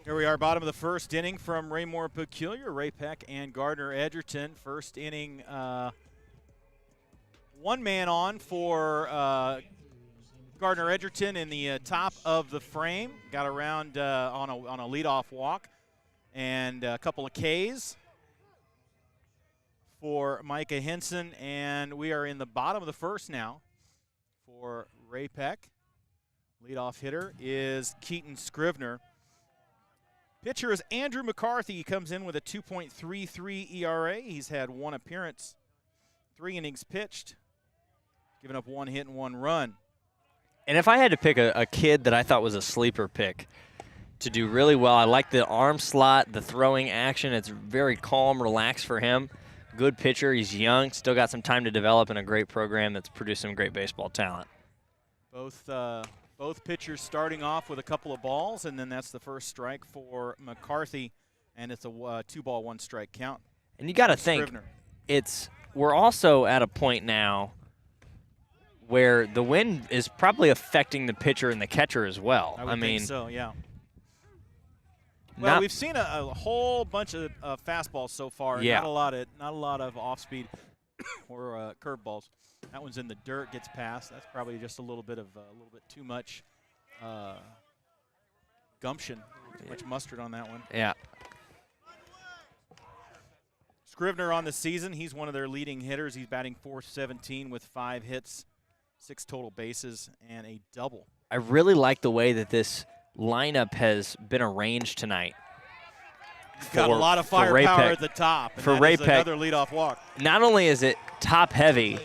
Here we are, bottom of the first inning from Raymore Peculiar, Ray-Pec and Gardner-Edgerton. First inning, one man on for Gardner-Edgerton in the top of the frame. Got around on a leadoff walk and a couple of Ks for Micah Henson. And we are in the bottom of the first now for Ray-Pec. Leadoff hitter is Keaton Scrivener. Pitcher is Andrew McCarthy. He comes in with a 2.33 ERA. He's had one appearance, 3 innings pitched, giving up 1 hit and 1 run. And if I had to pick a kid that I thought was a sleeper pick to do really well, I like the arm slot, the throwing action. It's very calm, relaxed for him. Good pitcher. He's young, still got some time to develop in a great program that's produced some great baseball talent. Both pitchers starting off with a couple of balls, and then that's the first strike for McCarthy, and it's a 2-ball, 1-strike count. And you got to think, we're also at a point now where the wind is probably affecting the pitcher and the catcher as well. I mean, think so, yeah. Well, we've seen a whole bunch of fastballs so far. Yeah. Not a lot of off-speed or curveballs. That one's in the dirt, gets past. That's probably just a little bit too much gumption, too much mustard on that one. Yeah. Scrivener on the season, he's one of their leading hitters. He's batting .417 with 5 hits, 6 total bases, and a double. I really like the way that this lineup has been arranged tonight. Got a lot of firepower at the top. And for Ray-Pec, another leadoff walk. Not only is it top heavy,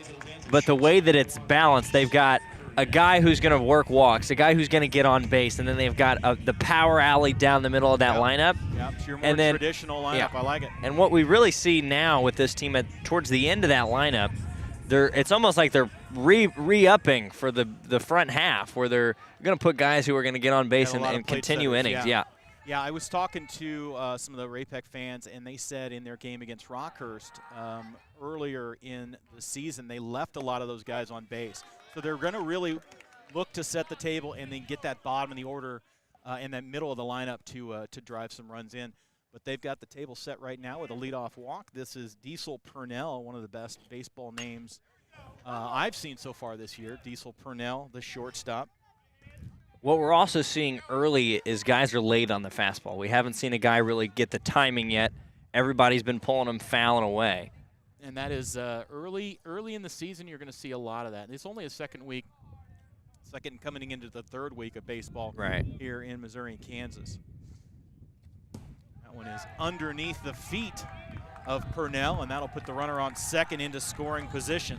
but the way that it's balanced, they've got a guy who's going to work walks, a guy who's going to get on base, and then they've got the power alley down the middle of that lineup. Yeah, it's your more traditional lineup. I like it. And what we really see now with this team towards the end of that lineup, it's almost like they're re-upping for the front half, where they're going to put guys who are going to get on base and continue innings. Yeah. Yeah, I was talking to some of the Ray-Pec fans, and they said in their game against Rockhurst earlier in the season, they left a lot of those guys on base. So they're going to really look to set the table and then get that bottom of the order in that middle of the lineup to drive some runs in. But they've got the table set right now with a leadoff walk. This is Diesel Purnell, one of the best baseball names I've seen so far this year. Diesel Purnell, the shortstop. What we're also seeing early is guys are late on the fastball. We haven't seen a guy really get the timing yet. Everybody's been pulling them foul and away. And that is early in the season, you're going to see a lot of that. It's only a second coming into the third week of baseball here in Missouri and Kansas. That one is underneath the feet of Purnell, and that'll put the runner on second into scoring position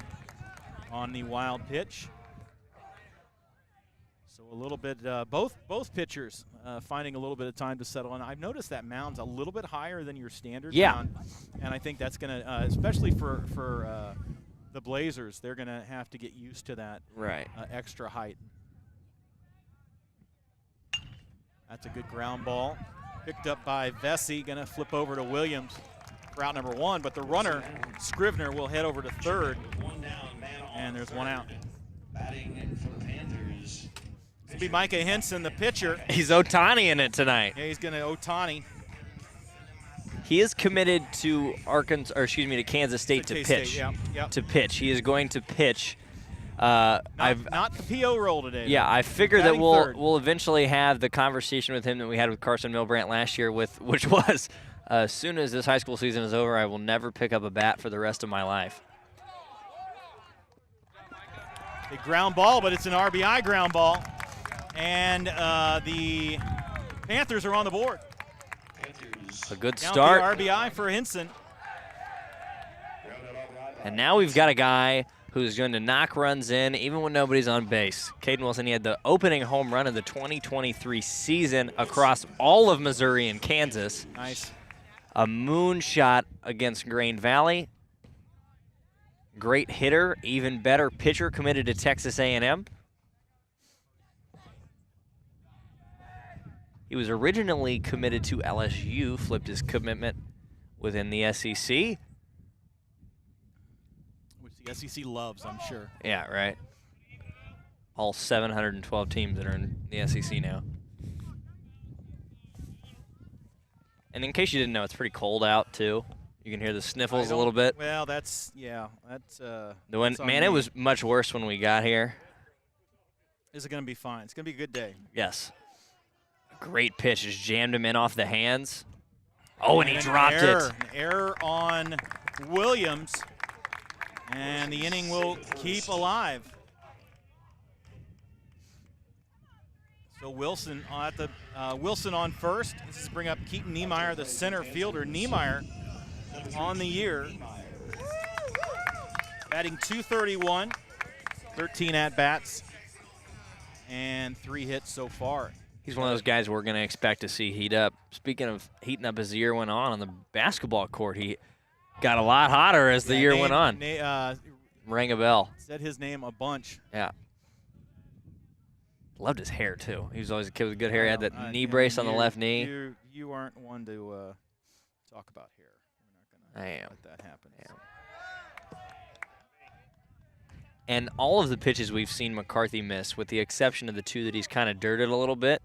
on the wild pitch. So a little bit, both pitchers finding a little bit of time to settle in. I've noticed that mound's a little bit higher than your standard mound, and I think that's going to, especially for the Blazers, they're going to have to get used to that extra height. That's a good ground ball. Picked up by Vesey, going to flip over to Williams for out number 1, but the runner, Scrivener, will head over to third, and there's 1 out. Batting for the Panthers. It's going to be Micah Henson, the pitcher. He's Ohtani in it tonight. Yeah, he's going to Ohtani. He is committed to Kansas State to pitch. To pitch. He is going to pitch. Not the PO role today. Yeah, I figure that we'll eventually have the conversation with him that we had with Carson Milbrandt last year, which was, as soon as this high school season is over, I will never pick up a bat for the rest of my life. A ground ball, but it's an RBI ground ball. And the Panthers are on the board. A good start. Count the RBI for Henson. And now we've got a guy who's going to knock runs in even when nobody's on base. Caden Wilson, he had the opening home run of the 2023 season across all of Missouri and Kansas. Nice. A moonshot against Grain Valley. Great hitter, even better pitcher, committed to Texas A&M. He was originally committed to LSU, flipped his commitment within the SEC. Which the SEC loves, I'm sure. Yeah, right. All 712 teams that are in the SEC now. And in case you didn't know, it's pretty cold out too. You can hear the sniffles a little bit. Well, that's that's. The wind, man, it was much worse when we got here. Is it going to be fine? It's going to be a good day. Yes. Great pitch, just jammed him in off the hands. Oh, and he dropped it. An error on Williams, and the inning will keep alive. So Wilson Wilson on first. This is bring up Keaton Niemeyer, the center fielder. Niemeyer on the year, batting .231, 13 at-bats, and 3 hits so far. He's one of those guys we're going to expect to see heat up. Speaking of heating up as the year went on the basketball court, he got a lot hotter as the year went on. Rang a bell. Said his name a bunch. Yeah. Loved his hair, too. He was always a kid with good hair. He had that knee brace on the left knee. You aren't one to talk about hair. We're not going to let that happen. And all of the pitches we've seen McCarthy miss, with the exception of the 2 that he's kind of dirted a little bit,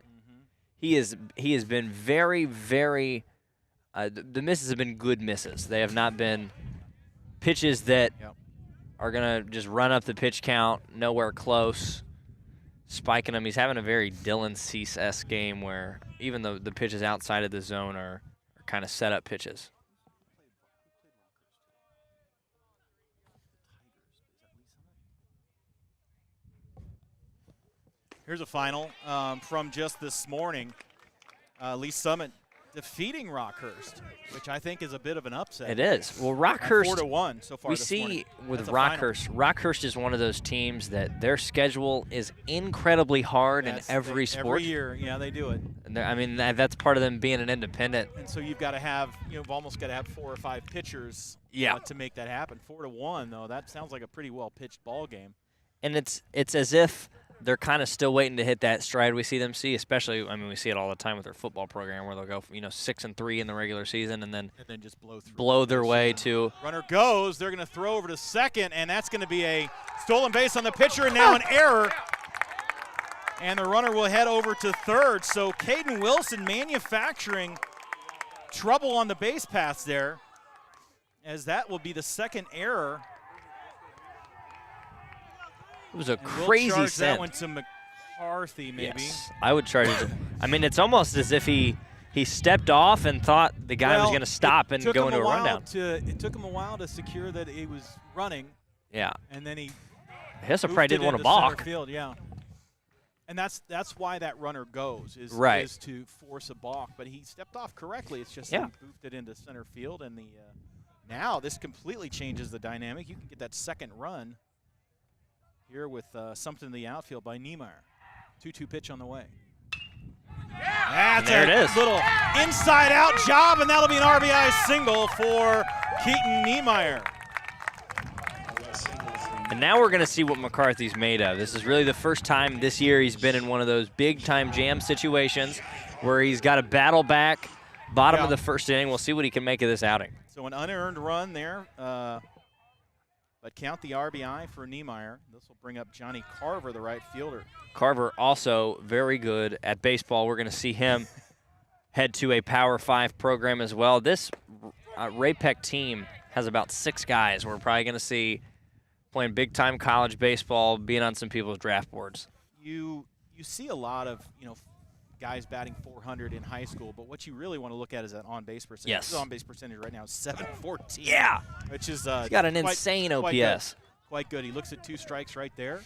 he has been very, very the misses have been good misses. They have not been pitches that are going to just run up the pitch count, nowhere close, spiking them. He's having a very Dylan Cease-esque game where even the pitches outside of the zone are kind of set up pitches. Here's a final from just this morning. Lee Summit defeating Rockhurst, which I think is a bit of an upset. It is. Well, Rockhurst, 4-1 so far we this see morning. with Rockhurst is one of those teams that their schedule is incredibly hard in every sport. Every year, yeah, they do it. And I mean, that's part of them being an independent. And so you've got to have, you've almost got to have 4 or 5 pitchers to make that happen. 4-1, though, that sounds like a pretty well-pitched ball game. And it's as if they're kind of still waiting to hit that stride we see them see, especially, I mean, we see it all the time with their football program where they'll go, 6-3 in the regular season and then just blow their way to. Runner goes, they're going to throw over to second, and that's going to be a stolen base on the pitcher, and now an error. And the runner will head over to third. So Caden Wilson manufacturing trouble on the base paths there, as that will be the second error. It was a and crazy we'll charge send. that one to McCarthy, maybe. Yes, I would charge it. I mean, it's almost as if he stepped off and thought the guy was going to stop and go into a rundown. It took him a while to secure that he was running. Yeah. And then he Hessa probably didn't want to balk. Field, yeah. And that's why that runner goes, is to force a balk. But he stepped off correctly. It's just he boofed it into center field. And now this completely changes the dynamic. You can get that second run here with something in the outfield by Niemeyer. 2-2 pitch on the way. That's there it is. Little inside-out job, and that'll be an RBI single for Keaton Niemeyer. And now we're going to see what McCarthy's made of. This is really the first time this year he's been in one of those big-time jam situations where he's got to battle back, bottom of the first inning. We'll see what he can make of this outing. So an unearned run there. But count the RBI for Niemeyer. This will bring up Johnny Carver, the right fielder. Carver also very good at baseball. We're going to see him head to a Power 5 program as well. This Ray-Pec team has about 6 guys we're probably going to see playing big-time college baseball, being on some people's draft boards. You see a lot of, guys batting .400 in high school, but what you really want to look at is that on-base percentage. Yes. His on-base percentage right now is .714. Yeah. Which is he's got an insane OPS. Quite good. He looks at 2 strikes right there.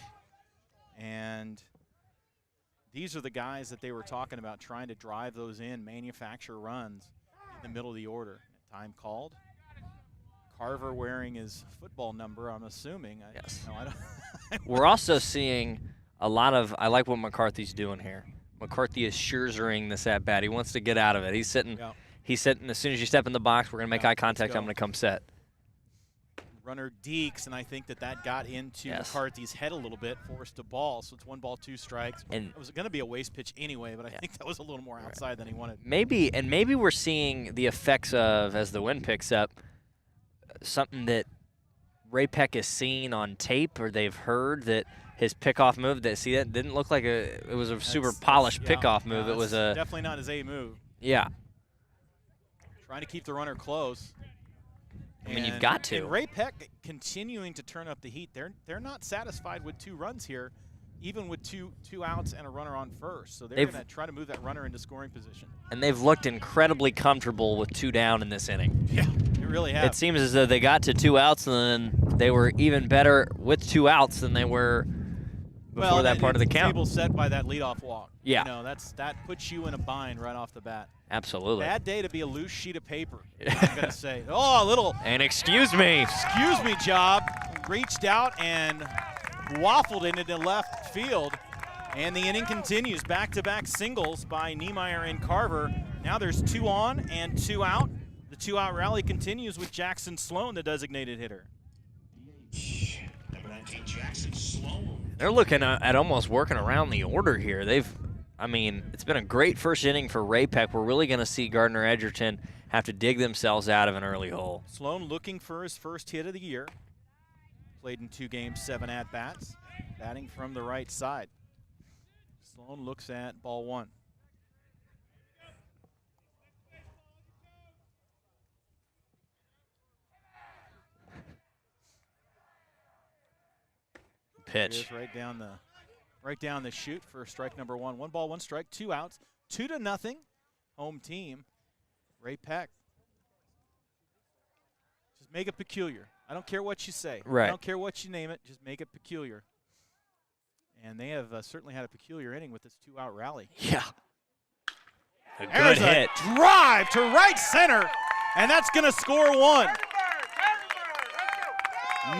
And these are the guys that they were talking about, trying to drive those in, manufacture runs in the middle of the order. Time called. Carver wearing his football number, I'm assuming. Yes. I don't We're also seeing a lot of, I like what McCarthy's doing here. McCarthy is Scherzering this at bat. He wants to get out of it. He's sitting. Yeah. He's sitting. As soon as you step in the box, we're going to make eye contact. I'm going to come set. Runner Deeks, and I think that got into McCarthy's head a little bit, forced a ball. So it's 1 ball, 2 strikes. And it was going to be a waste pitch anyway, but I think that was a little more outside than he wanted. Maybe we're seeing the effects of, as the wind picks up, something that Ray-Pec has seen on tape, or they've heard that his pickoff move. That didn't look like it was a super polished pickoff move. It was definitely not his A move. Yeah. Trying to keep the runner close. I mean, you've got to. And Ray-Pec continuing to turn up the heat. They're not satisfied with 2 runs here, even with two outs and a runner on first. So they're going to try to move that runner into scoring position. And they've looked incredibly comfortable with 2 down in this inning. Yeah, they really have. It seems as though they got to 2 outs, and then they were even better with 2 outs than they were before that part of the count. Table set by that leadoff walk. Yeah. You know, that puts you in a bind right off the bat. Absolutely. Bad day to be a loose sheet of paper, I'm going to say. Oh, a little. And excuse me job. Reached out and waffled it into left field. And the inning continues. Back-to-back singles by Niemeyer and Carver. Now there's 2 on and 2 out. The 2-out rally continues with Jackson Sloan, the designated hitter. Number 19, Jackson Sloan. They're looking at almost working around the order here. I mean, it's been a great first inning for Ray-Pec. We're really going to see Gardner-Edgerton have to dig themselves out of an early hole. Sloan looking for his first hit of the year. Played in 2 games, 7 at-bats. Batting from the right side. Sloan looks at ball 1. Pitch. Right down the chute for strike number 1. 1 ball, 1 strike, 2 outs. 2-0. Home team. Ray-Pec. Just make it peculiar. I don't care what you say. Right. I don't care what you name it. Just make it peculiar. And they have certainly had a peculiar inning with this 2-out rally. Yeah. A There's good hit. A drive to right center, and that's going to score 1.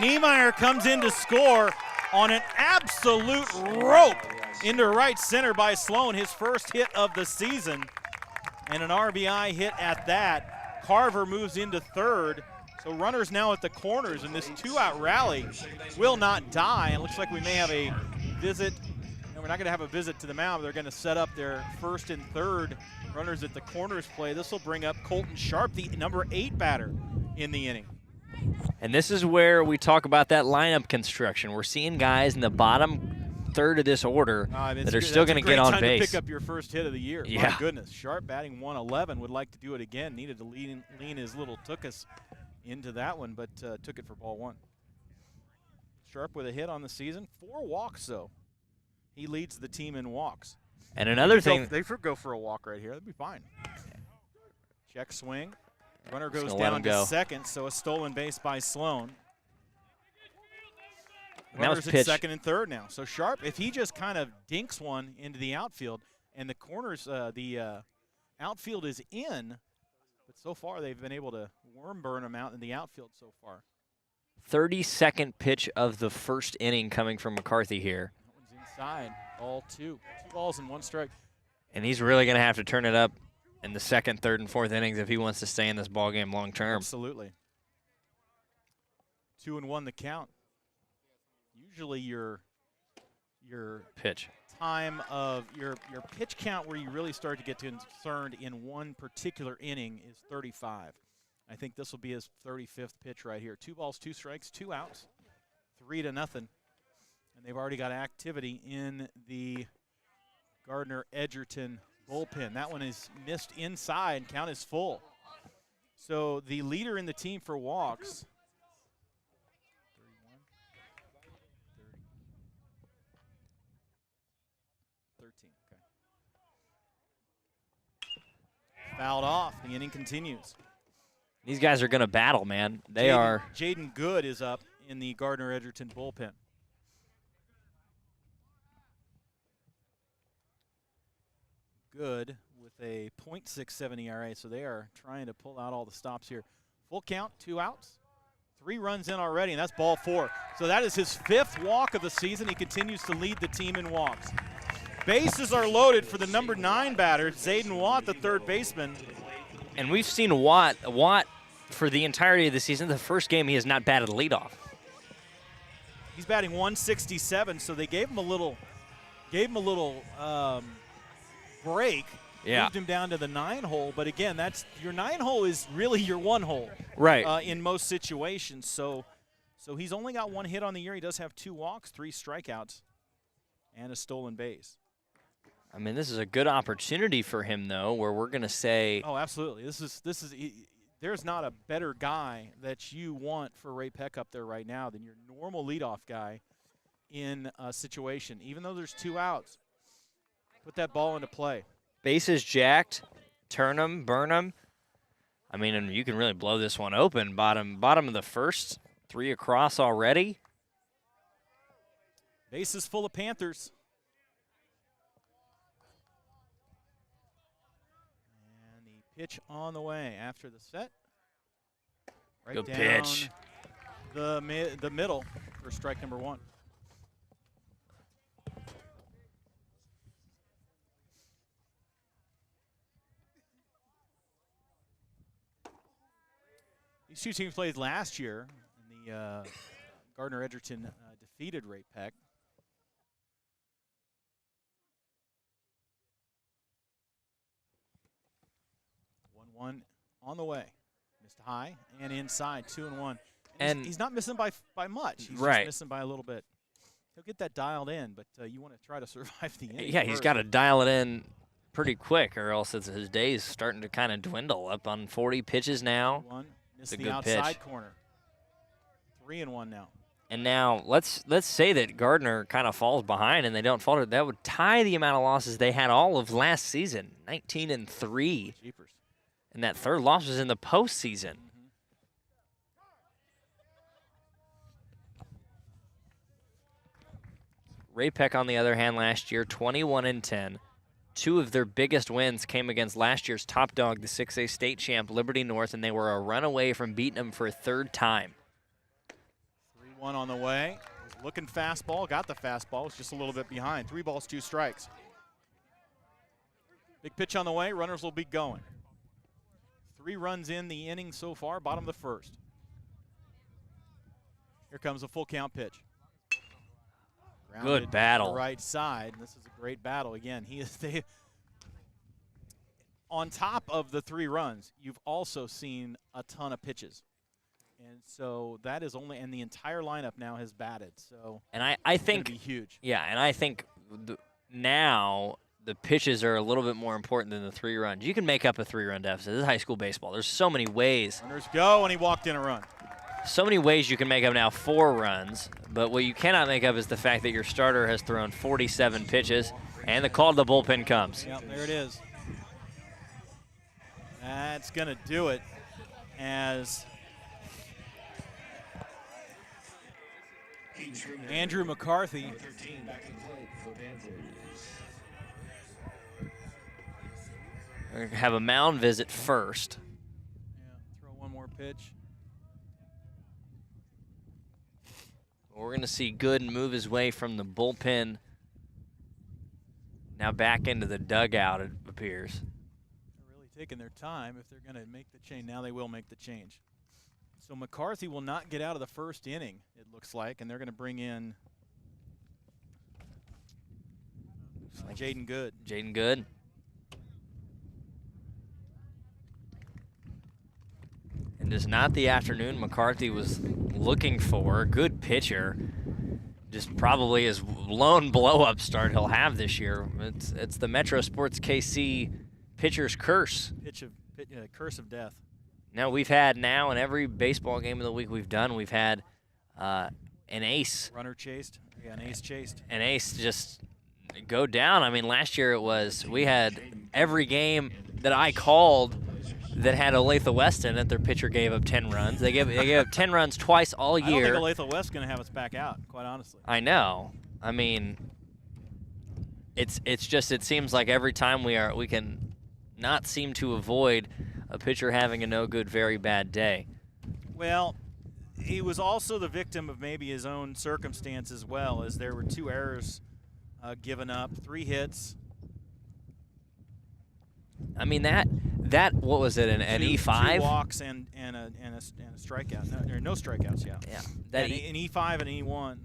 Niemeyer comes in to score on an absolute rope into right center by Sloan, his first hit of the season, and an RBI hit at that. Carver moves into third, so runners now at the corners, and this 2-out rally will not die. It looks like we may have a visit, and we're not going to have a visit to the mound. They're going to set up their first and third runners at the corners play. This will bring up Colton Sharp, the number 8 batter in the inning. And this is where we talk about that lineup construction. We're seeing guys in the bottom third of this order that are still going to get on base. That's a great time to pick up your first hit of the year. Yeah. My goodness. Sharp batting 111, would like to do it again. Needed to lean his little tookus into that one, but took it for ball 1. Sharp with a hit on the season. 4 walks, though. He leads the team in walks. And another thing. They go for a walk right here. That'd be fine. Check swing. Runner goes let him down to go. second, so a stolen base by Sloan. Runners at second and third now. So Sharp, if he just kind of dinks one into the outfield, and the corners, the outfield is in, but so far they've been able to worm burn him out in the outfield so far. 32nd pitch of the first inning coming from McCarthy here. That one's inside. Ball 2. 2 balls and 1 strike. And he's really going to have to turn it up in the second, third, and fourth innings if he wants to stay in this ball game long term. Absolutely. 2-1 the count. Usually your pitch time of your pitch count where you really start to get concerned in one particular inning is 35. I think this will be his 35th pitch right here. 2 balls, 2 strikes, 2 outs, 3-0. And they've already got activity in the Gardner-Edgerton bullpen. That one is missed inside. Count is full. So the leader in the team for walks. 31, 30, 13. Okay. Fouled off. The inning continues. These guys are going to battle, man. They are. Jaden Good is up in the Gardner-Edgerton bullpen. Good with a .67 ERA, so they are trying to pull out all the stops here. Full count, 2 outs, 3 runs in already, and that's ball 4. So that is his 5th walk of the season. He continues to lead the team in walks. Bases are loaded for the number 9 batter, Zayden Watt, the third baseman. And we've seen Watt for the entirety of the season. The first game he has not batted leadoff. He's batting 167, so they gave him a little break. Yeah. Moved him down to the 9 hole, but again, that's your 9 hole is really your 1 hole, right? In most situations. So he's only got 1 hit on the year. He does have 2 walks, 3 strikeouts, and a stolen base. I mean, this is a good opportunity for him, though, where we're going to say. Oh, absolutely. There's not a better guy that you want for Ray-Pec up there right now than your normal leadoff guy in a situation. Even though there's 2 outs, put that ball into play. Bases jacked, turn them, burn them. I mean, and you can really blow this one open. Bottom of the first, 3 across already. Bases full of Panthers. And the pitch on the way after the set. Right Good down pitch. The middle for strike number 1. These 2 teams played last year, and the Gardner-Edgerton defeated Ray-Pec. One on the way, missed high and inside, 2-1. And he's not missing by much. He's right. Just missing by a little bit. He'll get that dialed in, but you want to try to survive the inning. Yeah, he's got to dial it in pretty quick, or else his day's starting to kind of dwindle. Up on 40 pitches now. Missed It's a the good outside pitch. corner. 3-1 now. And now let's say that Gardner kind of falls behind and they don't falter. That would tie the amount of losses they had all of last season, 19-3. Jeepers. And that 3rd loss was in the postseason. Ray-Pec, on the other hand, last year, 21-10. 2 of their biggest wins came against last year's top dog, the 6A state champ, Liberty North, and they were a run away from beating them for a 3rd time. 3-1 on the way. Was looking fastball, got the fastball, was just a little bit behind. 3 balls, 2 strikes. Big pitch on the way, runners will be going. 3 runs in the inning so far, bottom of the 1st. Here comes a full count pitch. Grounded Good battle. to the right side. This is a great battle. Again, on top of the 3 runs, you've also seen a ton of pitches. And so that is only, and the entire lineup now has batted. So and I think it's gonna be huge. Yeah, and I think now the pitches are a little bit more important than the 3 runs. You can make up a 3-run deficit. This is high school baseball. There's so many ways. Runners go, and he walked in a run. So many ways you can make up now 4 runs, but what you cannot make up is the fact that your starter has thrown 47 pitches, and the call to the bullpen comes. Yep, there it is. That's going to do it as Andrew McCarthy We're going to have a mound visit first. Yeah, throw one more pitch. We're going to see Good move his way from the bullpen now back into the dugout, it appears. They're really taking their time if they're going to make the change. Now they will make the change. So McCarthy will not get out of the 1st inning, it looks like, and they're going to bring in Jaden Good. Jaden Good. And just not the afternoon McCarthy was looking for. Good pitcher. Just probably his lone blow-up start he'll have this year. It's the Metro Sports KC pitcher's curse. Curse of death. Now we've had in every baseball game of the week we've done, we've had an ace. Runner chased. Yeah, an ace chased. An ace just go down. I mean, last year we had every game that I called that had Olathe West in it, their pitcher gave up 10 runs. They gave up 10 runs twice all year. I don't think Olathe West is going to have us back out, quite honestly. I know. I mean, it's just, it seems like every time we can not seem to avoid a pitcher having a no good, very bad day. Well, he was also the victim of maybe his own circumstance as well, as there were 2 errors given up, 3 hits. I mean, that what was it, an E5? 2 walks and a strikeout. No, there are no strikeouts, yeah. Yeah. An E5 and an E1.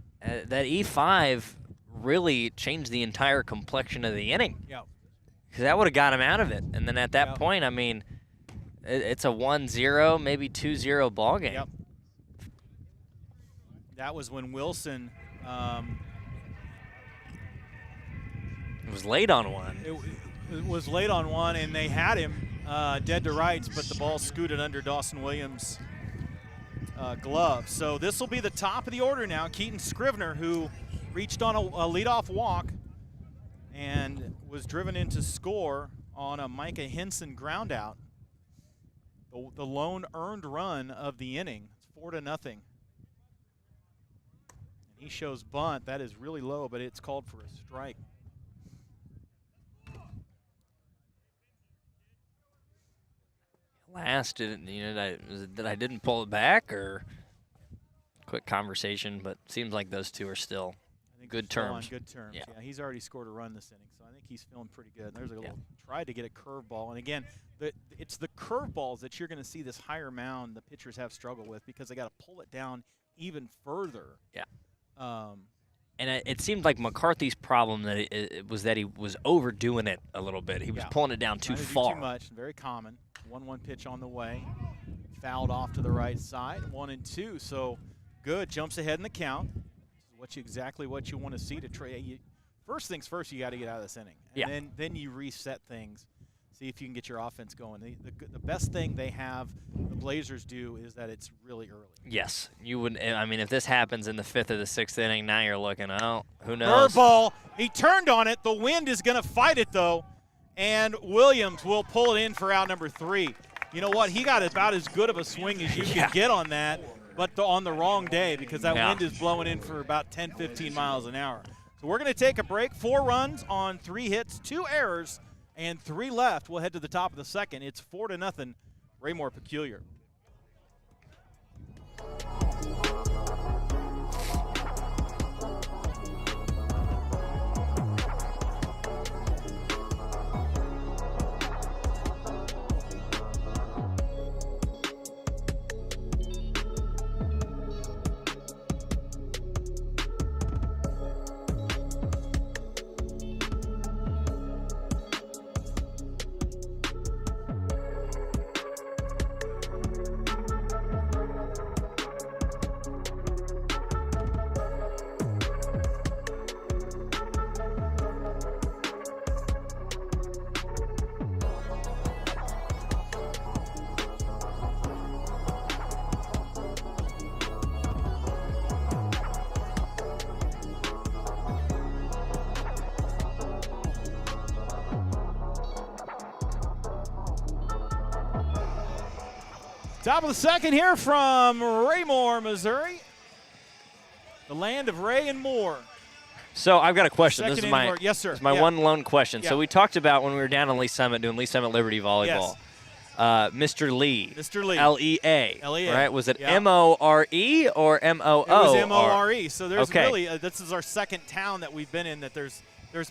That E5 really changed the entire complexion of the inning. Yeah. Because that would have got him out of it. And then at that point, I mean, it's a 1-0, maybe 2-0 ball game. Yep. That was when Wilson It was late on one. It was late on one, and they had him dead to rights, but the ball scooted under Dawson Williams' glove. So this will be the top of the order now. Keaton Scrivener, who reached on a leadoff walk and was driven into score on a Micah Henson ground out. The lone earned run of the inning. It's 4-0. And he shows bunt. That is really low, but it's called for a strike. Last, that I didn't pull it back, or quick conversation, but seems like those two are still good terms. On good terms. Yeah. He's already scored a run this inning, so I think he's feeling pretty good. There's a little tried to get a curveball, and again, it's the curveballs that you're going to see this higher mound the pitchers have struggled with because they got to pull it down even further. Yeah. And it seemed like McCarthy's problem that it was that he was overdoing it a little bit. He was pulling it down too far. Too much. Very common. 1-1 pitch on the way. Fouled off to the right side. 1-2. So good. Jumps ahead in the count. Exactly what you want to see to trade. First things first, you got to get out of this inning. And then you reset things. See if you can get your offense going. The best thing they have, the Blazers do, is that it's really early. Yes. You would. I mean, if this happens in the 5th or the 6th inning, now you're looking, oh, who knows? Curveball. He turned on it. The wind is going to fight it, though. And Williams will pull it in for out number 3. You know what? He got about as good of a swing as you could get on that, but on the wrong day because that wind is blowing in for about 10, 15 miles an hour. So we're going to take a break. 4 runs on 3 hits, 2 errors, and 3 left. We'll head to the top of the second. It's 4-0. Raymore Peculiar. Top of the second here from Raymore, Missouri. The land of Ray and Moore. So I've got a question. Second This is my yes, sir. This is my one lone question. So we talked about when we were down in Lee Summit doing Lee Summit Liberty volleyball. Mr. Lee. Mr. Lee. L-E-A. L-E-A. Right? Was it M-O-R-E or M-O-O? It was M-O-R-E. So there's really this is our second town that we've been in that there's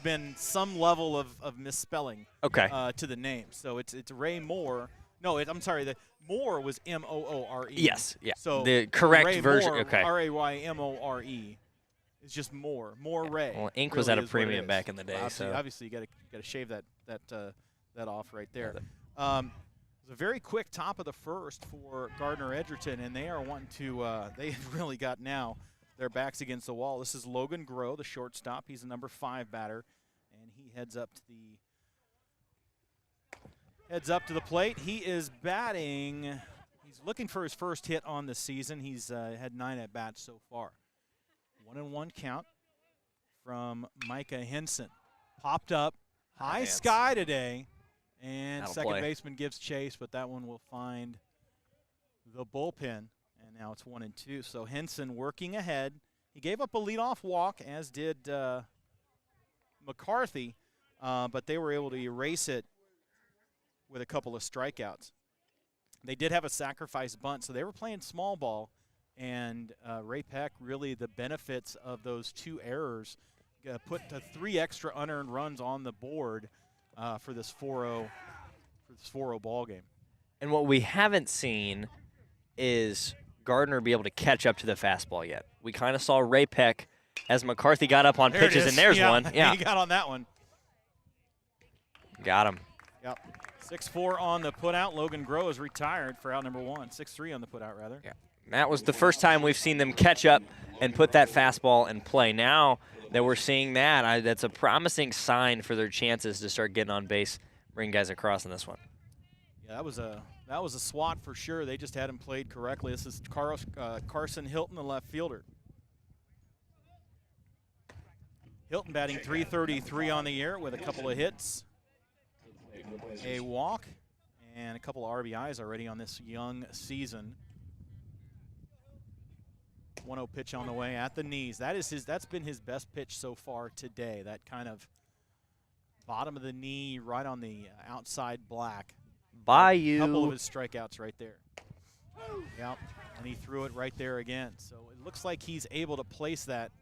been some level of misspelling to the name. So it's Ray Moore. No, I'm sorry. The Moore was M-O-O-R-E. Yes. Yeah. So the correct Ray version. Moore, Okay. R-A-Y-M-O-R-E. It's just Moore. Moore Ray. Well, ink really was at a is what premium it is. back in the day. Obviously, you got to shave that off right there. It was a very quick top of the first for Gardner-Edgerton, and they are wanting to. They've really got now their backs against the wall. This is Logan Groh, the shortstop. He's the number 5 batter, and he heads up to the plate. He is batting. He's looking for his first hit on the season. He's had 9 at bats so far. 1-1 count from Micah Henson. Popped up high sky today, and second baseman gives chase, but that one will find the bullpen, and now it's 1-2. So Henson working ahead. He gave up a leadoff walk, as did McCarthy, but they were able to erase it with a couple of strikeouts. They did have a sacrifice bunt, so they were playing small ball, and Ray-Pec, really the benefits of those 2 errors, put the 3 extra unearned runs on the board for this 4-0 ball game. And what we haven't seen is Gardner be able to catch up to the fastball yet. We kind of saw Ray-Pec as McCarthy got up on pitches, and there's one. Yeah, he got on that one. Got him. Yep. 6-4 on the putout. Logan Groh is retired for out number 1. 6-3 on the putout, rather. Yeah. That was the first time we've seen them catch up and put that fastball in play. Now that we're seeing that. That's a promising sign for their chances to start getting on base, bring guys across in this one. Yeah, that was a swat for sure. They just had him played correctly. This is Carson Hilton, the left fielder. Hilton batting .333 on the year with a couple of hits, a walk, and a couple of RBIs already on this young season. 1-0 pitch on the way at the knees. That's been his best pitch so far today. That kind of bottom of the knee, right on the outside black. Bayou. A couple of his strikeouts right there. Yep, and he threw it right there again. So it looks like he's able to place that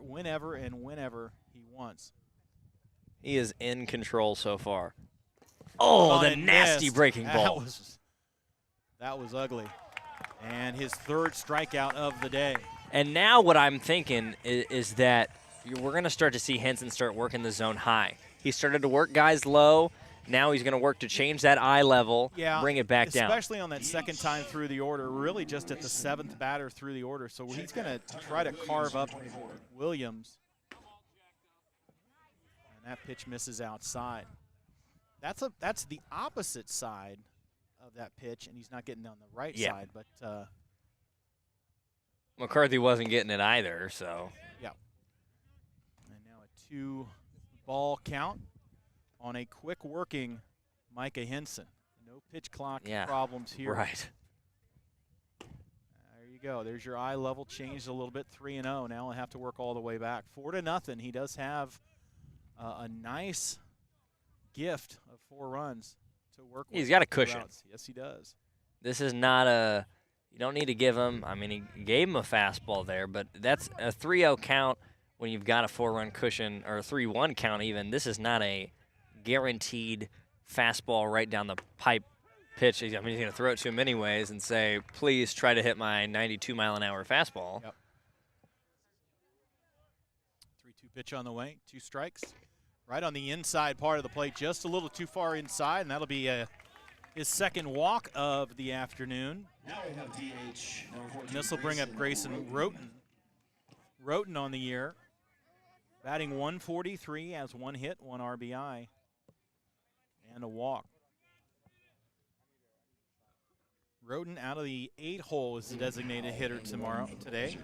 whenever he wants. He is in control so far. Oh, the nasty breaking ball. That was ugly. And his third strikeout of the day. And now what I'm thinking is that we're going to start to see Henson start working the zone high. He started to work guys low. Now he's going to work to change that eye level, bring it back down. Especially on that second time through the order, really just at the 7th batter through the order. So he's going to try to carve up Williams. And that pitch misses outside. That's the opposite side of that pitch, and he's not getting on the right side. But McCarthy wasn't getting it either, so. Yeah. And now a 2-ball count on a quick working Micah Henson. No pitch clock problems here. Right. There you go. There's your eye level changed a little bit. 3-0. Now he'll have to work all the way back. 4-0. He does have a nice gift of 4 runs to work with. He's got a cushion. Yes, he does. This is not you don't need to give him, I mean, he gave him a fastball there, but that's a 3-0 count when you've got a 4-run cushion, or a 3-1 count even. This is not a guaranteed fastball right down the pipe pitch. I mean, he's going to throw it to him anyways and say, please try to hit my 92-mile-an-hour fastball. Yep. 3-2 pitch on the way, 2 strikes. Right on the inside part of the plate, just a little too far inside, and that'll be his second walk of the afternoon. Now we have DH number 14. And this will bring up Grayson Roten. Roten on the year, batting .143, has 1 hit, 1 RBI, and a walk. Roten out of the 8 hole is the designated hitter today.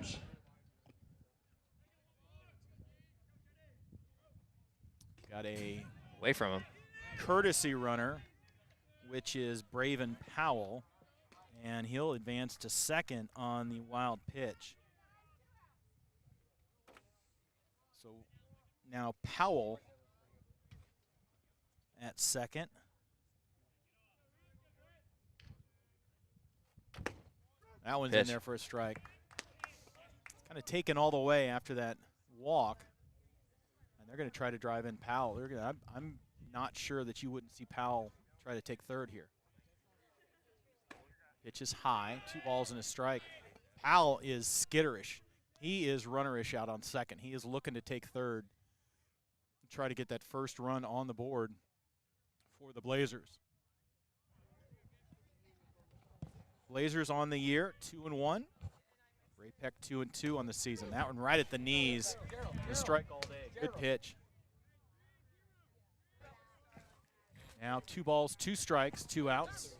Got a away from him courtesy runner, which is Braven Powell, and he'll advance to second on the wild pitch. So now Powell at second. That one's in there for a strike. Kind of taken all the way after that walk. And they're going to try to drive in Powell. I'm not sure that you wouldn't see Powell try to take third here. Pitch is high, 2 balls and a strike. Powell is skitterish. He is runnerish out on second. He is looking to take third and try to get that first run on the board for the Blazers. Blazers on the year, 2-1. Ray-Pec 2-2 on the season. That one right at the knees. The strike all day. Good pitch. Now 2 balls, 2 strikes, 2 outs.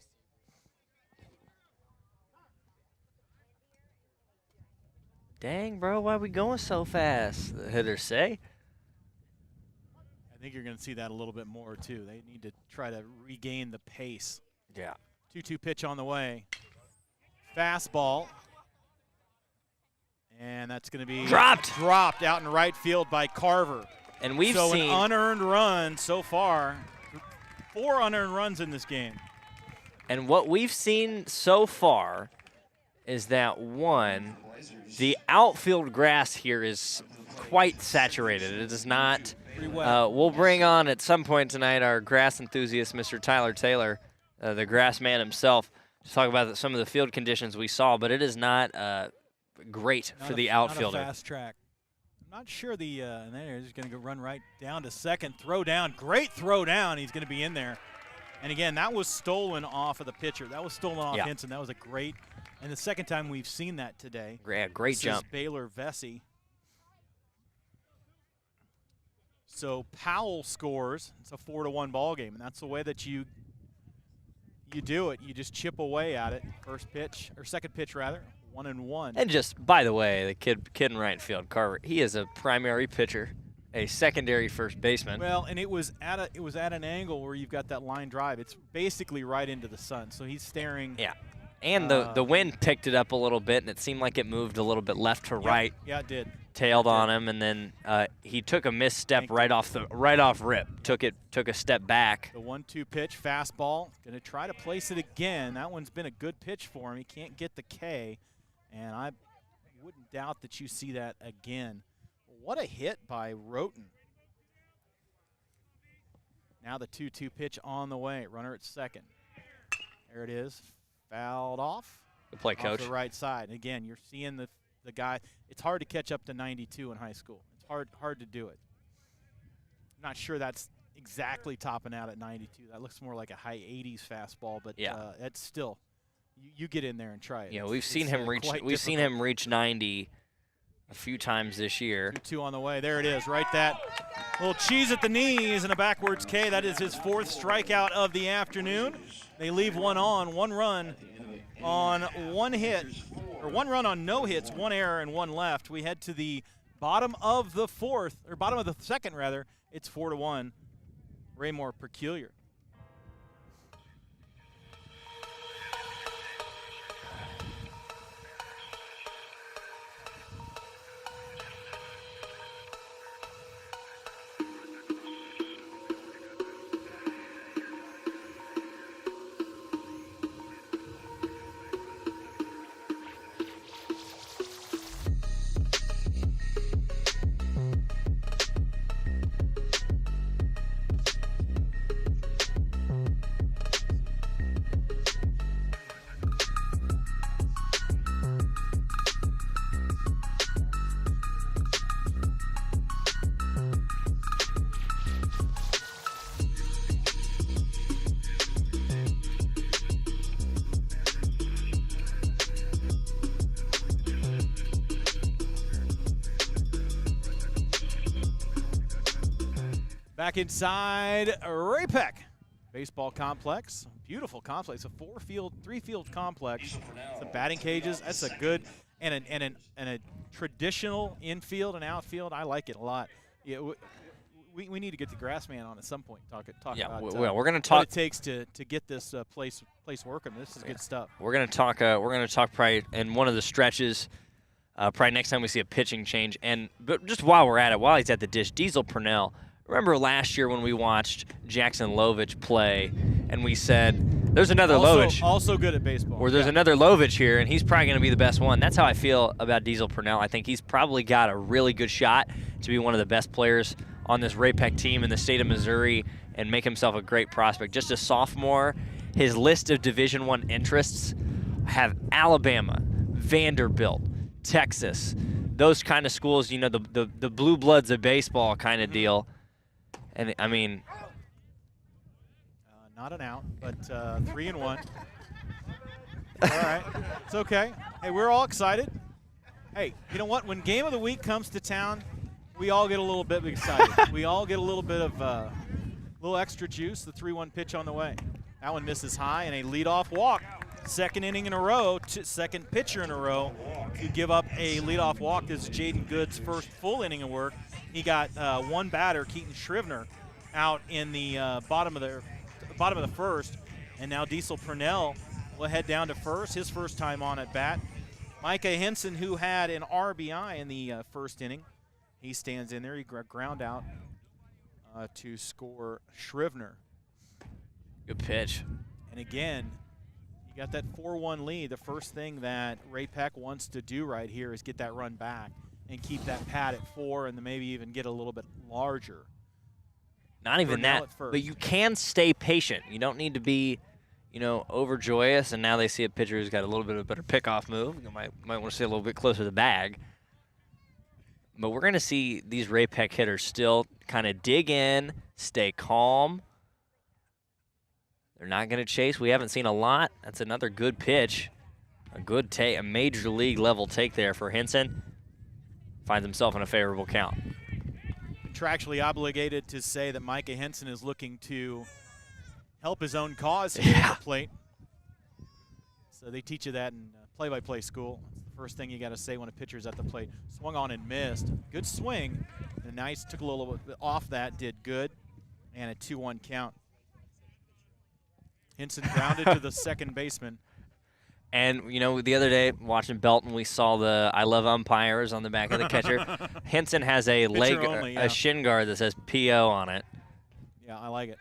Dang, bro, why are we going so fast? The hitters say. I think you're going to see that a little bit more, too. They need to try to regain the pace. Yeah. 2-2 pitch on the way. Fastball. And that's going to be dropped out in right field by Carver. And we've seen an unearned run so far. 4 unearned runs in this game. And what we've seen so far is that, one, the outfield grass here is quite saturated. It is not. We'll bring on at some point tonight our grass enthusiast, Mr. Tyler Taylor, the grass man himself, to talk about some of the field conditions we saw. But it is not great for the outfielder. Not a fast track. I'm not sure and there he's going to go run right down to second. Throw down. Great throw down. He's going to be in there. And again, that was stolen off of the pitcher. That was stolen off Henson. That was a great. And the second time we've seen that today. Yeah, great jump. This is Baylor Vesey. So Powell scores. It's a 4-1 ball game, and that's the way that you do it. You just chip away at it. First pitch, or second pitch rather, 1-1. And just, by the way, the kid in right field, Carver, he is a primary pitcher, a secondary first baseman. Well, and it was at an angle where you've got that line drive. It's basically right into the sun, so he's staring. Yeah, and the wind picked it up a little bit, and it seemed like it moved a little bit left to right. Yeah, it did. Tailed on him, and then he took a misstep right off rip. Took a step back. The 1-2 pitch, fastball. Going to try to place it again. That one's been a good pitch for him. He can't get the K, and I wouldn't doubt that you see that again. What a hit by Roten. Now the 2-2 pitch on the way. Runner at second. There it is. Fouled off. Good play, coach. Off the right side. And again, you're seeing the guy. It's hard to catch up to 92 in high school. It's hard to do it. I'm not sure that's exactly topping out at 92. That looks more like a high 80s fastball, but yeah, it's still. You get in there and try it. Yeah, we've seen him reach 90 a few times this year. 2-2 on the way. There it is. Right, that little cheese at the knees and a backwards K. That is his 4th strikeout of the afternoon. They leave one run on one hit, or 1 run on no hits, 1 error and 1 left. We head to the bottom of the 4th, or bottom of the 2nd rather. It's 4-1. Raymore Peculiar. Back inside Ray-Pec baseball complex. Beautiful complex. A 3-field complex. Some batting cages. That's a good and a traditional infield and outfield. I like it a lot. Yeah, we need to get the grass man on at some point. Talk about we're going to talk what it takes to get this place working. This is good stuff. We're going to talk probably in one of the stretches. Probably next time we see a pitching change. But just while we're at it, while he's at the dish, Diesel Purnell. Remember last year when we watched Jackson Lovich play, and we said, there's another Lovich. Also good at baseball. Or there's another Lovich here, and he's probably going to be the best one. That's how I feel about Diesel Purnell. I think he's probably got a really good shot to be one of the best players on this Ray-Pec team in the state of Missouri and make himself a great prospect. Just a sophomore, his list of Division I interests have Alabama, Vanderbilt, Texas, those kind of schools, you know, the blue bloods of baseball kind of deal. And I mean, not an out, but 3-1. All right, it's okay. Hey, we're all excited. Hey, you know what? When game of the week comes to town, we all get a little bit excited. We all get a little bit of little extra juice. The 3-1 pitch on the way. That one misses high, and a leadoff walk. Second inning in a row, second pitcher in a row to give up a leadoff walk. This is Jaden Good's first full inning of work. He got one batter, Keaton Shrivner, out in the bottom of the first, and now Diesel Purnell will head down to first, his first time on at bat. Micah Henson, who had an RBI in the first inning, he stands in there. He ground out to score Shrivner. Good pitch. And again, you got that 4-1 lead. The first thing that Ray-Pec wants to do right here is get that run back and keep that pad at 4 and then maybe even get a little bit larger. Not even that, but you can stay patient. You don't need to be, you know, overjoyous, and now they see a pitcher who's got a little bit of a better pickoff move. You might want to stay a little bit closer to the bag. But we're going to see these Ray-Pec hitters still kind of dig in, stay calm. They're not going to chase. We haven't seen a lot. That's another good pitch. A good take, a major league level take there for Henson. Finds himself in a favorable count. contractually obligated to say that Micah Henson is looking to help his own cause here at the plate. So they teach you that in play-by-play school. It's the first thing you got to say when a pitcher's at the plate. Swung on and missed. Good swing. And nice, took a little bit off that, did good. And a 2-1 count. Henson grounded to the second baseman. And, you know, the other day, watching Belton, we saw the I love umpires on the back of the catcher. Henson has a a shin guard that says PO on it. Yeah, I like it.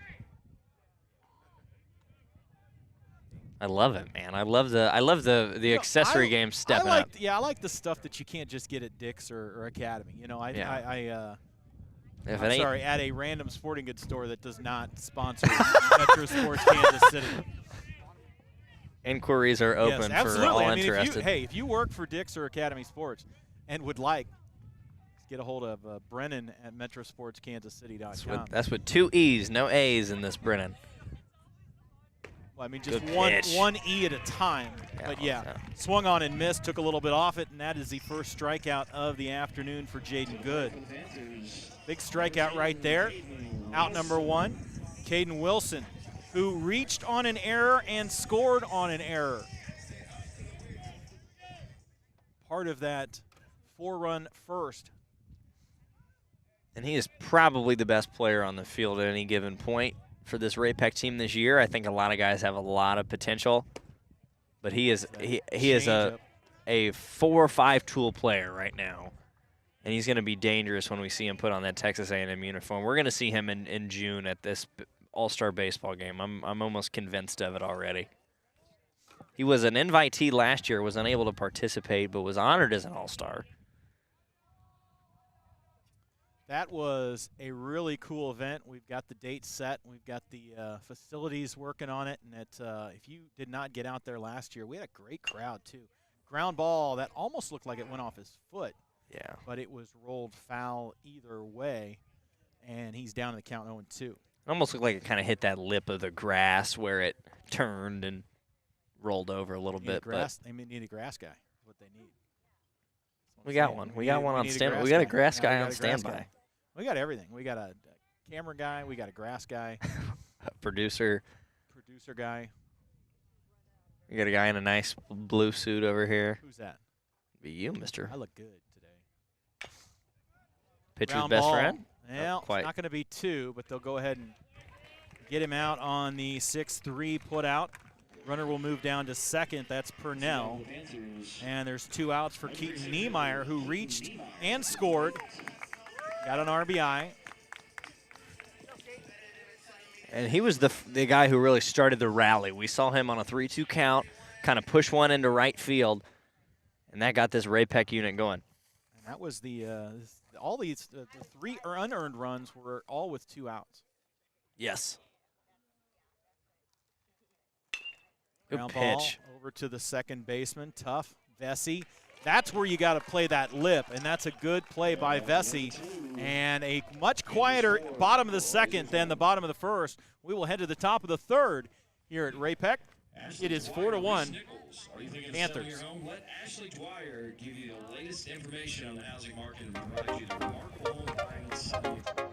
I love it, man. I love the accessory game stepping up. Yeah, I like the stuff that you can't just get at Dick's or Academy. You know, at a random sporting goods store that does not sponsor Metro Sports Kansas City. Inquiries are open for all interested. If you work for Dick's or Academy Sports and would like, get a hold of Brennen at metrosportskansascity.com. That's with 2 E's, no A's in this Brennen. Well, I mean, just one E at a time. Yeah, but yeah, swung on and missed, took a little bit off it, and that is the first strikeout of the afternoon for Jaden Good. Big strikeout right there. Out number 1, Caden Wilson, who reached on an error and scored on an error. Part of that 4-run first. And he is probably the best player on the field at any given point for this Ray-Pec team this year. I think a lot of guys have a lot of potential, but he is a 4 or 5 tool player right now, and he's going to be dangerous when we see him put on that Texas A&M uniform. We're going to see him in June at this All-Star baseball game. I'm almost convinced of it already. He was an invitee last year, was unable to participate, but was honored as an All-Star. That was a really cool event. We've got the date set. We've got the facilities working on it. And if you did not get out there last year, we had a great crowd, too. Ground ball that almost looked like it went off his foot. Yeah. But it was rolled foul either way, and he's down to the count 0-2. It almost looked like it kind of hit that lip of the grass where it turned and rolled over a little bit. They need a grass guy. That's what they need. We got one. We got one on standby. We got a grass guy on standby. We got everything. We got a camera guy. We got a grass guy. A producer guy. We got a guy in a nice blue suit over here. Who's that? Be you, mister. I look good today. Pitcher's best friend? Well, it's not going to be 2, but they'll go ahead and get him out on the 6-3 put out. Runner will move down to second. That's Purnell. And there's 2 outs for Keaton Niemeyer, who reached and scored. Got an RBI. And he was the guy who really started the rally. We saw him on a 3-2 count, kind of push one into right field, and that got this Ray-Pec unit going. And that was all these the 3 unearned runs were all with 2 outs. Yes. Ground ball over to the second baseman. Tough. Vesey. That's where you got to play that lip, and that's a good play by Vesey. And a much quieter bottom of the second than the bottom of the first. We will head to the top of the third here at Ray-Pec. It is 4-1 Panthers. Let Ashley Dwyer give you the latest information on the housing market and provide you the Mark Home Buying Site.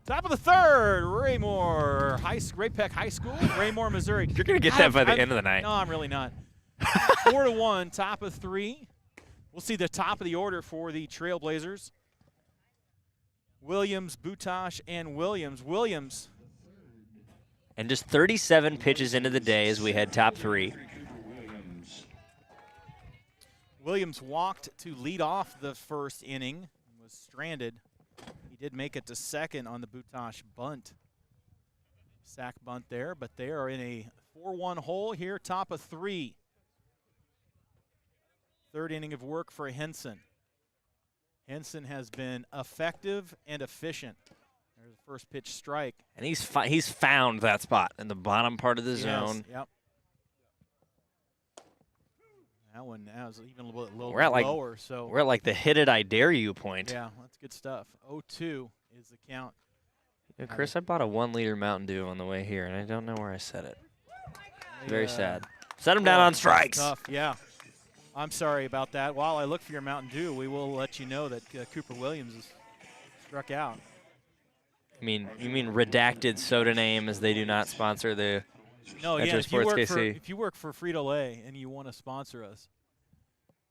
Top of the third, Ray-Pec High School, Raymore, Missouri. You're going to get that by the end of the night. No, I'm really not. 4-1, top of 3. We'll see the top of the order for the Trailblazers. Williams, Butash, and Williams. Williams And just 37 pitches into the day as we head top 3. Williams walked to lead off the first inning, was stranded. He did make it to second on the Butash bunt. Sack bunt there, but they are in a 4-1 hole here, top of 3. Third inning of work for Henson. Henson has been effective and efficient. There's the first pitch strike. And he's found that spot in the bottom part of the zone. Yep. That one now is even a little bit lower. So we're at like the hit it, I dare you point. Yeah, that's good stuff. 0-2 is the count. Yeah, Chris, I bought a 1-liter Mountain Dew on the way here, and I don't know where I set it. Very sad. Set him down on strikes. Tough. Yeah. I'm sorry about that. While I look for your Mountain Dew, we will let you know that Cooper Williams is struck out. You mean redacted soda name, as they do not sponsor the Metro Sports KC. If you work for Frito-Lay and you want to sponsor us,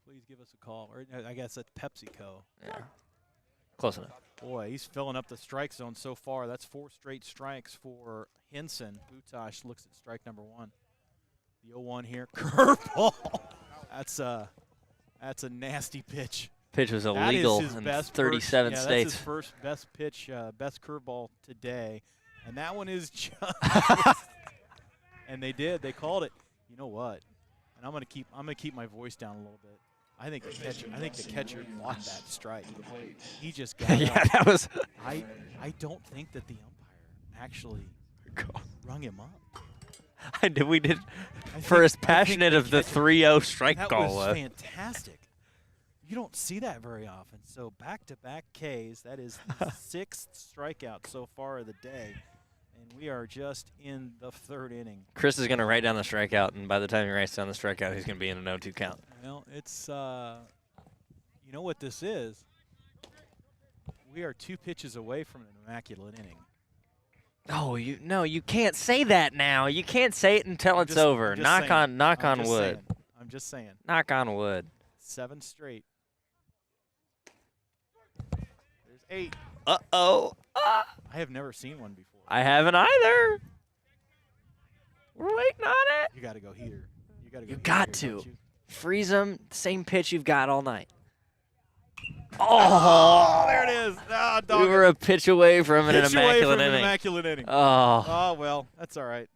please give us a call. Or I guess that's PepsiCo. Yeah. Close enough. Boy, he's filling up the strike zone so far. That's 4 straight strikes for Henson. Butash looks at strike number 1. The 0-1 here. Curveball. That's a nasty pitch. Pitch was illegal in 37 states. That's his first best pitch, best curveball today. And that one is just and they called it. You know what? And I'm gonna keep my voice down a little bit. I think the catcher blocked that strike. He just got yeah, that was I don't think that the umpire actually rung him up. We did for as passionate of the 3-0 strike call. That was fantastic. You don't see that very often. So back-to-back Ks. That is the 6th strikeout so far of the day. And we are just in the 3rd inning. Chris is going to write down the strikeout, and by the time he writes down the strikeout, he's going to be in a 0-2 count. Well, it's you know what this is? We are 2 pitches away from an immaculate inning. Oh, you can't say that now. You can't say it until it's over. Knock on wood. I'm just saying. Knock on wood. 7 straight. There's 8. Uh-oh. I have never seen one before. I haven't either. We're waiting on it. You got to go heater. You got to. Freeze them. Same pitch you've got all night. Oh, there it is. Oh, we were a pitch away from an immaculate inning. Oh, well, that's all right.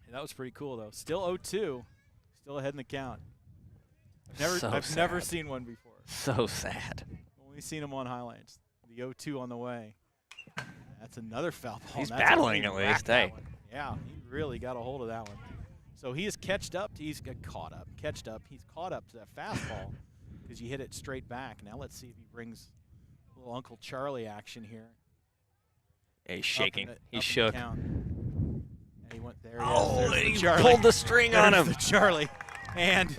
Yeah, that was pretty cool, though. Still 0-2. Still ahead in the count. I've never seen one before. So sad. Only seen them on highlights. The 0-2 on the way. That's another foul ball. He's battling at least, hey. Yeah, he really got a hold of that one. So he is catched up. He's caught up. He's caught up to that fastball because you hit it straight back. Now let's see if he brings a little Uncle Charlie action here. Yeah, he's shaking. He's shook. And he went there. Oh, he pulled the string on him. Charlie. And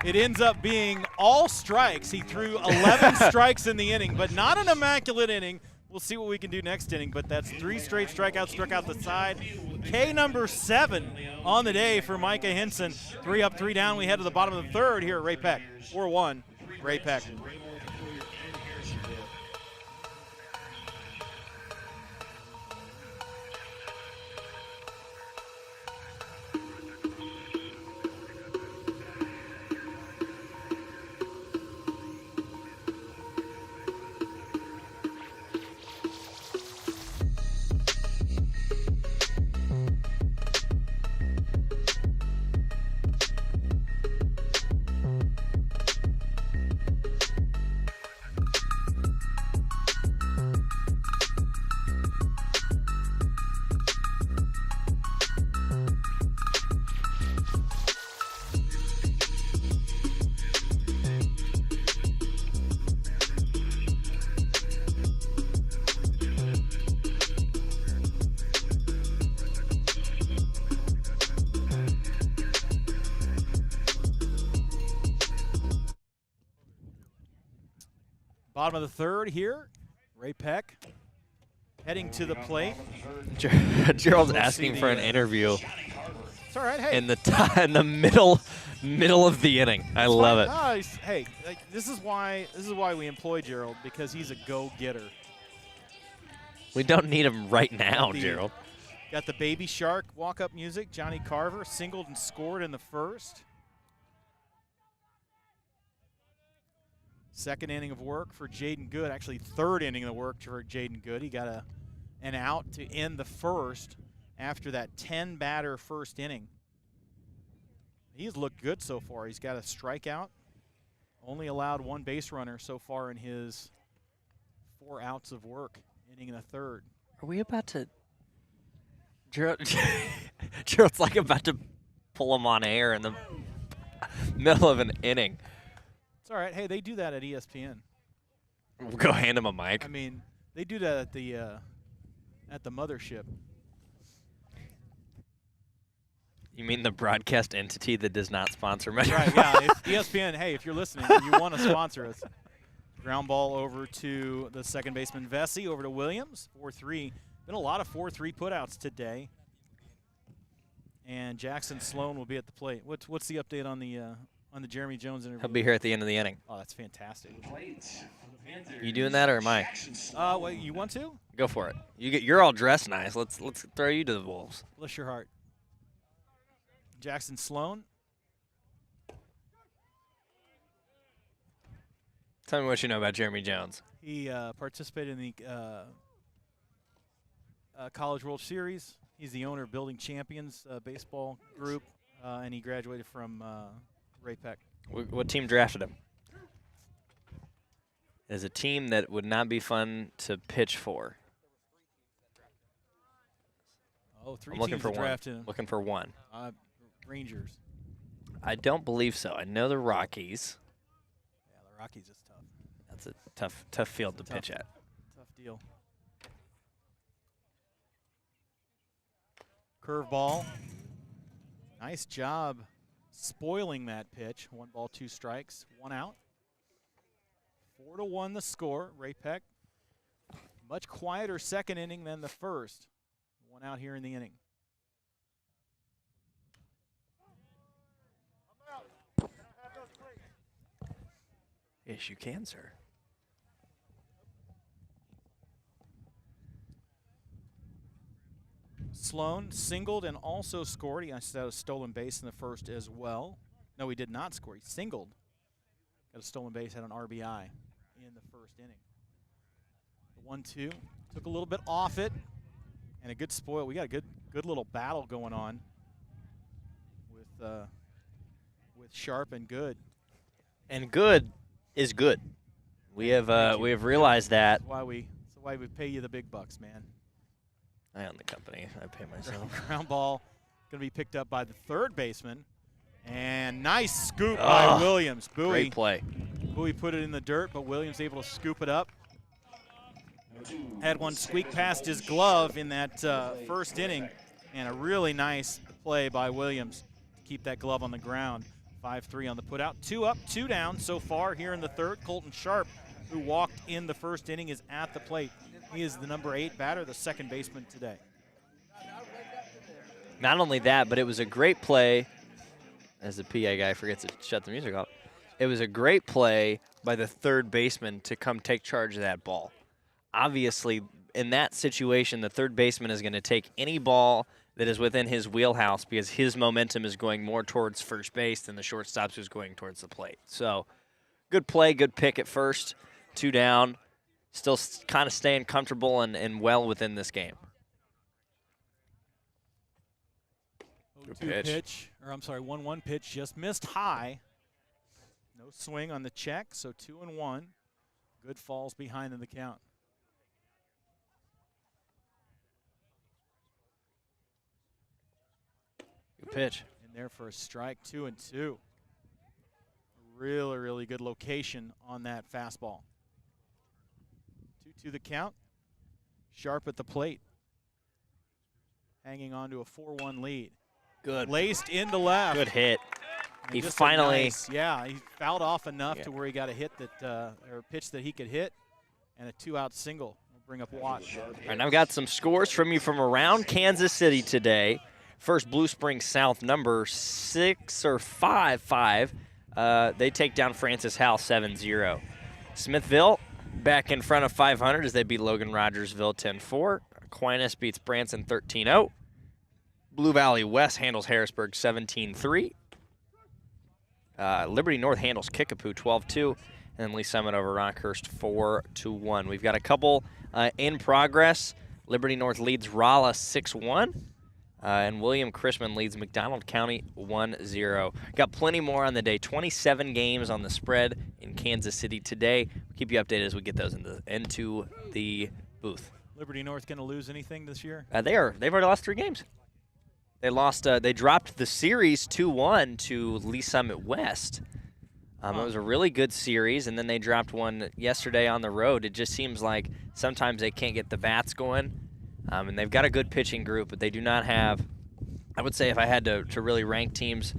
it ends up being all strikes. He threw 11 strikes in the inning, but not an immaculate inning. We'll see what we can do next inning, but that's 3 straight strikeouts, struck out the side. K number 7 on the day for Micah Henson. 3 up, 3 down. We head to the bottom of the 3rd here at Ray-Pec. 4-1, Ray-Pec. Bottom of the 3rd here, Ray-Pec heading to the plate. Gerald's asking for an interview. It's all right. Hey, in the middle of the inning. I love it. Hey, this is why we employ Gerald, because he's a go-getter. We don't need him right now, Gerald. Got the Baby Shark walk-up music. Johnny Carver singled and scored in the first. Second inning of work for Jaden Good. Actually, third inning of work for Jaden Good. He got an out to end the first after that 10-batter first inning. He's looked good so far. He's got a strikeout. Only allowed one base runner so far in his 4 outs of work, inning in the third. Are we about to... Gerald's like about to pull him on air in the middle of an inning. It's all right. Hey, they do that at ESPN. We'll go hand him a mic. I mean, they do that at the mothership. You mean the broadcast entity that does not sponsor Metro? Right, yeah. If ESPN, hey, if you're listening and you want to sponsor us. Ground ball over to the second baseman, Vesey, over to Williams, 4-3. Been a lot of 4-3 putouts today. And Jackson Sloan will be at the plate. What's the update on the Jeremy Jones interview? He'll be here at the end of the inning. Oh, that's fantastic. You doing that or am I? Well, you want to? Go for it. You're all dressed nice. Let's throw you to the wolves. Bless your heart. Jackson Sloan. Tell me what you know about Jeremy Jones. He participated in the College World Series. He's the owner of Building Champions baseball group, and he graduated from Ray-Pec. What team drafted him? It is a team that would not be fun to pitch for. Oh, 3 I'm looking teams for drafted one. him. Looking for one. Rangers. I don't believe so. I know the Rockies. Yeah, the Rockies is tough. That's a tough field to pitch at. Tough deal. Curveball. Nice job spoiling that pitch. 1 ball, 2 strikes, 1 out. 4-1 the score. Ray-Pec, much quieter second inning than the first. 1 out here in the inning. Yes, you can, sir. Sloan singled and also scored. He actually had a stolen base in the first as well. No, he did not score. He singled. Got a stolen base, had an RBI in the first inning. The 1-2. Took a little bit off it. And a good spoil. We got a good little battle going on with Sharp and Good. And Good is good. We have realized that. That's why we pay you the big bucks, man. I own the company. I pay myself. Ground ball going to be picked up by the third baseman. And nice scoop by Williams. Bowie. Great play. Bowie put it in the dirt, but Williams able to scoop it up. Had one squeak past his glove in that first inning. And a really nice play by Williams to keep that glove on the ground. 5-3 on the putout. 2 up, 2 down so far here in the third. Colton Sharp, who walked in the first inning, is at the plate. He is the number 8 batter, the second baseman today. Not only that, but it was a great play, as the PA guy forgets to shut the music off. It was a great play by the third baseman to come take charge of that ball. Obviously, in that situation, the third baseman is going to take any ball that is within his wheelhouse because his momentum is going more towards first base than the shortstop's who's going towards the plate. So, good play, good pick at first. 2 down. Still kind of staying comfortable and well within this game. Good pitch. Or I'm sorry, 1-1 pitch just missed high. No swing on the check, so 2-1. Good falls behind in the count. Good pitch. In there for a strike, 2-2. Really, really good location on that fastball. 2-2 the count. Sharp at the plate. Hanging on to a 4-1 lead. Good. Laced into left. Good hit. And He just finally. he fouled off enough to where he got a hit that, or a pitch that he could hit, and a 2-out single. We'll bring up Watt. All right, I've got some scores from you from around Kansas City today. First, Blue Springs South, number 6 or 5. They take down Francis Howell 7-0. Smithville back in front of 500 as they beat Logan Rogersville 10-4. Aquinas beats Branson 13-0. Blue Valley West handles Harrisburg 17-3. Liberty North handles Kickapoo 12-2. And Lee Summit over Rockhurst 4-1. We've got a couple in progress. Liberty North leads Rolla 6-1. And William Chrisman leads McDonald County 1-0. Got plenty more on the day. 27 games on the spread in Kansas City today. We'll keep you updated as we get those into the booth. Liberty North going to lose anything this year? They've already lost 3 games. They lost. They dropped the series 2-1 to Lee Summit West. It was a really good series, and then they dropped one yesterday on the road. It just seems like sometimes they can't get the bats going, and they've got a good pitching group, but they do not have. I would say if I had to really rank teams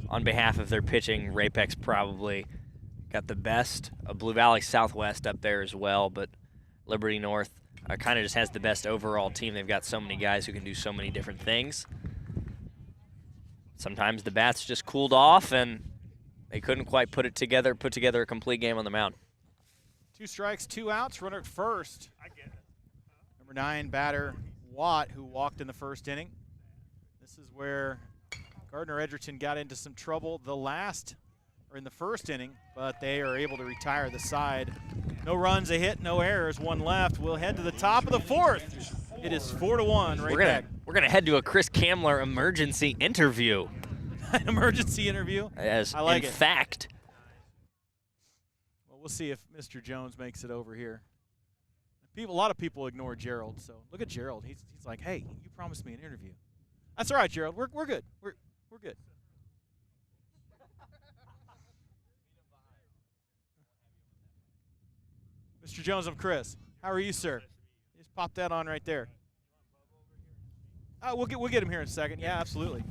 on behalf of their pitching, Ray-Pec's probably got the best. Blue Valley Southwest up there as well, but Liberty North kind of just has the best overall team. They've got so many guys who can do so many different things. Sometimes the bats just cooled off, and they couldn't quite put together a complete game on the mound. 2 strikes, 2 outs, runner at first. Number 9 batter Watt, who walked in the first inning. This is where Gardner-Edgerton got into some trouble in the first inning, but they are able to retire the side. No runs, a hit, no errors, 1 left. We'll head to the top of the 4th. It is 4-1. We're gonna head to a Chris Kamler emergency interview. An emergency interview? As I like in it. fact. Well, we'll see if Mr. Jones makes it over here. A lot of people ignore Gerald, so look at Gerald. He's like, hey, you promised me an interview. That's all right, Gerald. We're good. We're good. Mr. Jones, I'm Chris. How are you, sir? Just pop that on right there. We'll get him here in a second. Yeah, absolutely.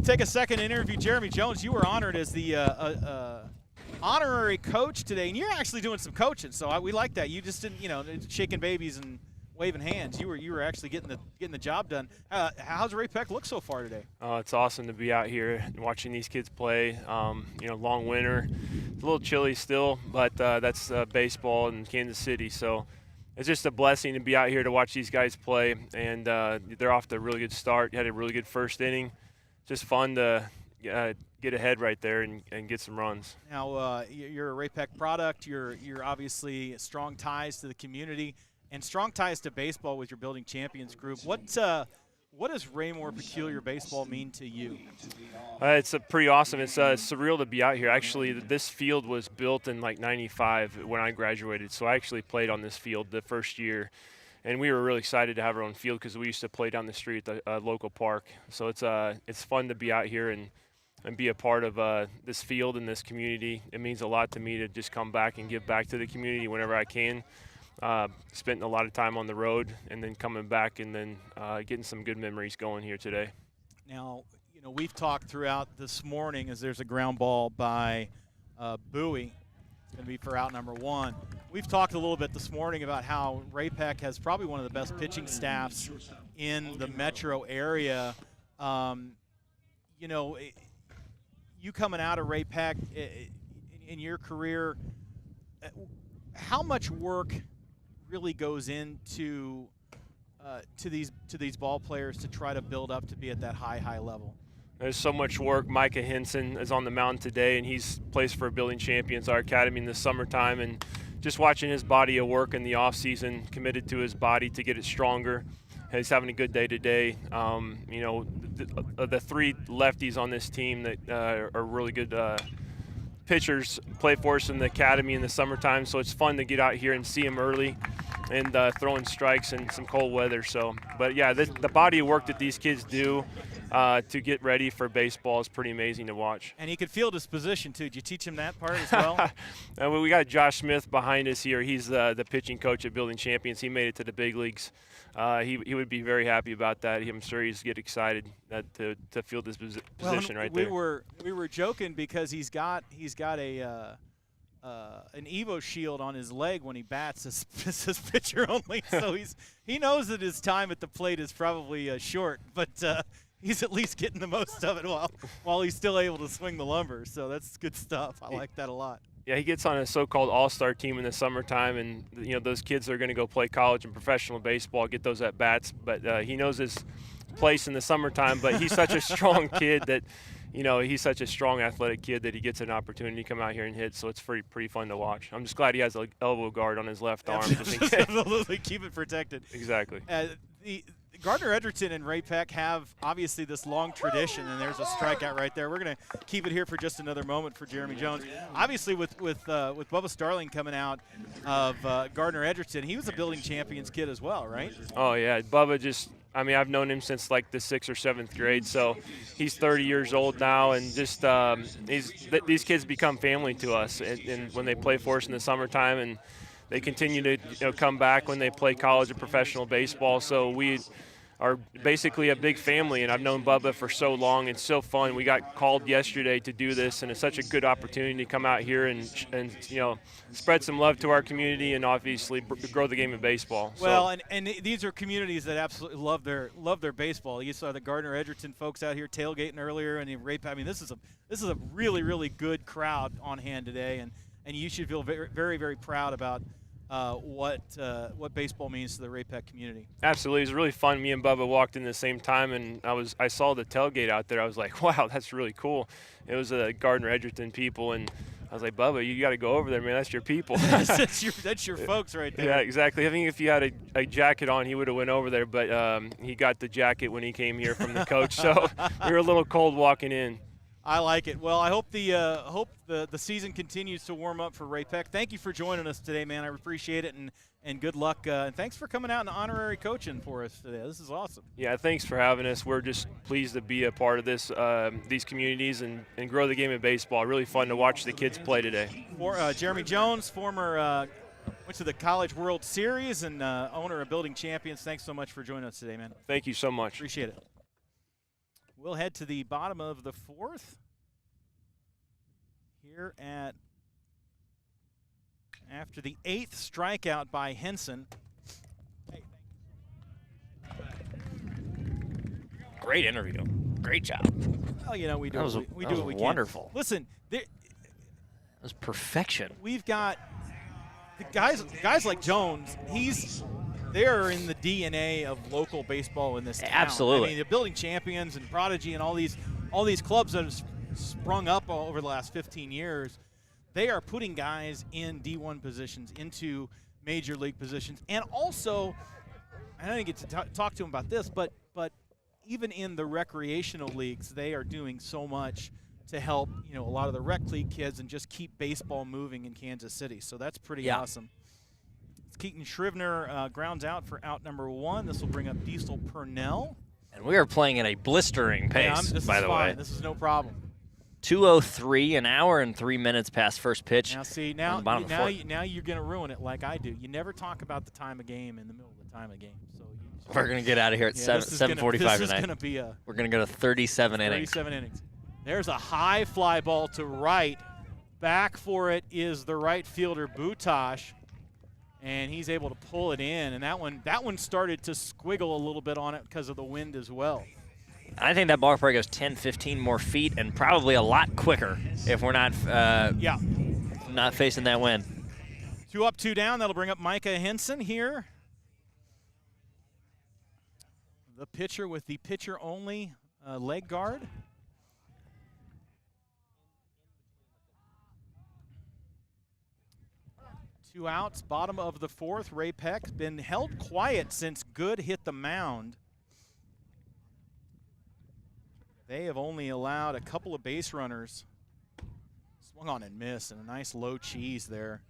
Take a second to interview Jeremy Jones. You were honored as the honorary coach today, and you're actually doing some coaching, so we like that. You just didn't, shaking babies and waving hands. You were actually getting the job done. How's Ray-Pec look so far today? It's awesome to be out here and watching these kids play. Long winter, it's a little chilly still, but that's baseball in Kansas City, so it's just a blessing to be out here to watch these guys play, and they're off to a really good start. Had a really good first inning. Just fun to get ahead right there and get some runs. Now, you're a Ray-Pec product. You're obviously strong ties to the community and strong ties to baseball with your Building Champions group. What does Raymore Peculiar Baseball mean to you? It's pretty awesome. It's surreal to be out here. Actually, this field was built in like '95 when I graduated, so I actually played on this field the first year. And we were really excited to have our own field because we used to play down the street at the local park. So it's fun to be out here and be a part of this field and this community. It means a lot to me to just come back and give back to the community whenever I can. Spent a lot of time on the road and then coming back and then getting some good memories going here today. Now, we've talked throughout this morning as there's a ground ball by Bowie. It's going to be for out number 1. We've talked a little bit this morning about how Ray-Pec has probably one of the best pitching staffs in the metro area. You coming out of Ray-Pec in your career, how much work really goes into to these ball players to try to build up to be at that high level? There's so much work. Micah Henson is on the mound today, and he's plays for Building Champions, our academy, in the summertime. And just watching his body of work in the offseason, committed to his body to get it stronger. He's having a good day today. The 3 lefties on this team that are really good pitchers play for us in the academy in the summertime, so it's fun to get out here and see them early and throwing strikes in some cold weather. But yeah, the body of work that these kids do to get ready for baseball is pretty amazing to watch. And he could field his position too. Did you teach him that part as well? We got Josh Smith behind us here. He's the pitching coach at Building Champions. He made it to the big leagues. He would be very happy about that. I'm sure he's get excited to field this position right there. We were joking because he's got an Evo shield on his leg when he bats as pitcher only. So he knows that his time at the plate is probably short, but he's at least getting the most of it while he's still able to swing the lumber. So that's good stuff. I like that a lot. Yeah, he gets on a so-called all-star team in the summertime, and those kids are going to go play college and professional baseball, get those at bats. But he knows his place in the summertime. But he's such a strong kid that, he's such a strong athletic kid that he gets an opportunity to come out here and hit. So it's pretty fun to watch. I'm just glad he has an elbow guard on his left arm. Absolutely, keep it protected. Exactly. The Gardner-Edgerton and Ray-Pec have obviously this long tradition, and there's a strikeout right there. We're going to keep it here for just another moment for Jeremy Jones. Obviously, with Bubba Starling coming out of Gardner-Edgerton, he was a building champions kid as well, right? Oh yeah, Bubba I've known him since like the 6th or 7th grade, so he's 30 years old now, and just these kids become family to us, and when they play for us in the summertime, and they continue to come back when they play college and professional baseball. So we are basically a big family, and I've known Bubba for so long. It's so fun. We got called yesterday to do this, and it's such a good opportunity to come out here and spread some love to our community and obviously grow the game of baseball. Well, and these are communities that absolutely love their baseball. You saw the Gardner-Edgerton folks out here tailgating earlier, and Ray-Pec. I mean, this is a really, really good crowd on hand today, and you should feel very, very, very proud about what baseball means to the Ray-Pec community. Absolutely. It was really fun. Me and Bubba walked in the same time, and I saw the tailgate out there. I was like, wow, that's really cool. It was Gardner-Edgerton people, and I was like, Bubba, you got to go over there, man. That's your people. that's your folks right there. Yeah, exactly. I think if he had a jacket on, he would have went over there, but he got the jacket when he came here from the coach, so we were a little cold walking in. I like it. Well, I hope the season continues to warm up for Ray-Pec. Thank you for joining us today, man. I appreciate it, and good luck. And thanks for coming out and honorary coaching for us today. This is awesome. Yeah, thanks for having us. We're just pleased to be a part of these communities and grow the game of baseball. Really fun to watch the kids play today. Jeremy Jones, former went to the College World Series and owner of Building Champions. Thanks so much for joining us today, man. Thank you so much. Appreciate it. We'll head to the bottom of the 4th here after the 8th strikeout by Henson. Great interview. Great job. Well, we do what we can. Wonderful. Listen, that was perfection. We've got the guys like Jones. They're in the DNA of local baseball in this town. Absolutely. I mean, the Building Champions and Prodigy and all these clubs that have sprung up over the last 15 years, they are putting guys in D1 positions into major league positions. And also, I didn't get to talk to them about this, but even in the recreational leagues, they are doing so much to help a lot of the rec league kids and just keep baseball moving in Kansas City. So that's pretty awesome. Keaton Shrivner grounds out for out number 1. This will bring up Diesel Purnell. And we are playing at a blistering pace, by the way. This is no problem. 2:03, an hour and 3 minutes past first pitch. Now, see, now you're going to ruin it like I do. You never talk about the time of game in the middle of the time of game. So we're going to get out of here at 7:45 tonight. This is going to be we're going to go to 37 innings. 37 innings. There's a high fly ball to right. Back for it is the right fielder, Butash. And he's able to pull it in, and that one started to squiggle a little bit on it because of the wind as well. I think that ball probably goes 10, 15 more feet, and probably a lot quicker if we're not not facing that wind. 2 up, 2 down. That'll bring up Micah Henson here. The pitcher with the pitcher-only leg guard. Two outs, bottom of the 4th. Ray-Pec been held quiet since Good hit the mound. They have only allowed a couple of base runners. Swung on and missed, and a nice low cheese there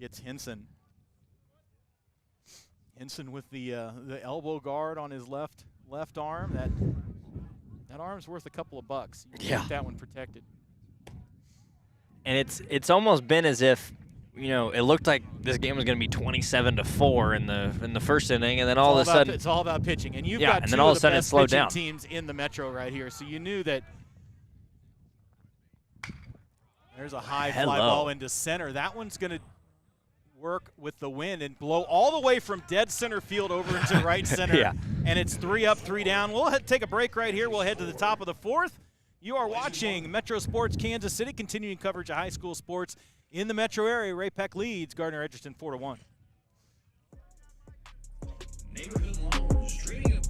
gets Henson. Henson with the elbow guard on his left arm. That arm's worth a couple of bucks. You keep that one protected. And it's almost been as if, it looked like this game was going to be 27-4 in the first inning, and then all of a sudden it's all about pitching. And you've got and two then all of a the sudden best it slowed pitching down. Teams in the Metro right here, so you knew that. There's a high fly ball into center. That one's going to work with the wind and blow all the way from dead center field over into right center. And it's 3 up, 3 down. We'll take a break right here. We'll head to the top of the 4th. You are watching Metro Sports Kansas City, continuing coverage of high school sports in the metro area. Ray-Pec leads Gardner-Edgerton 4-1. Neighborhood loans, trading up.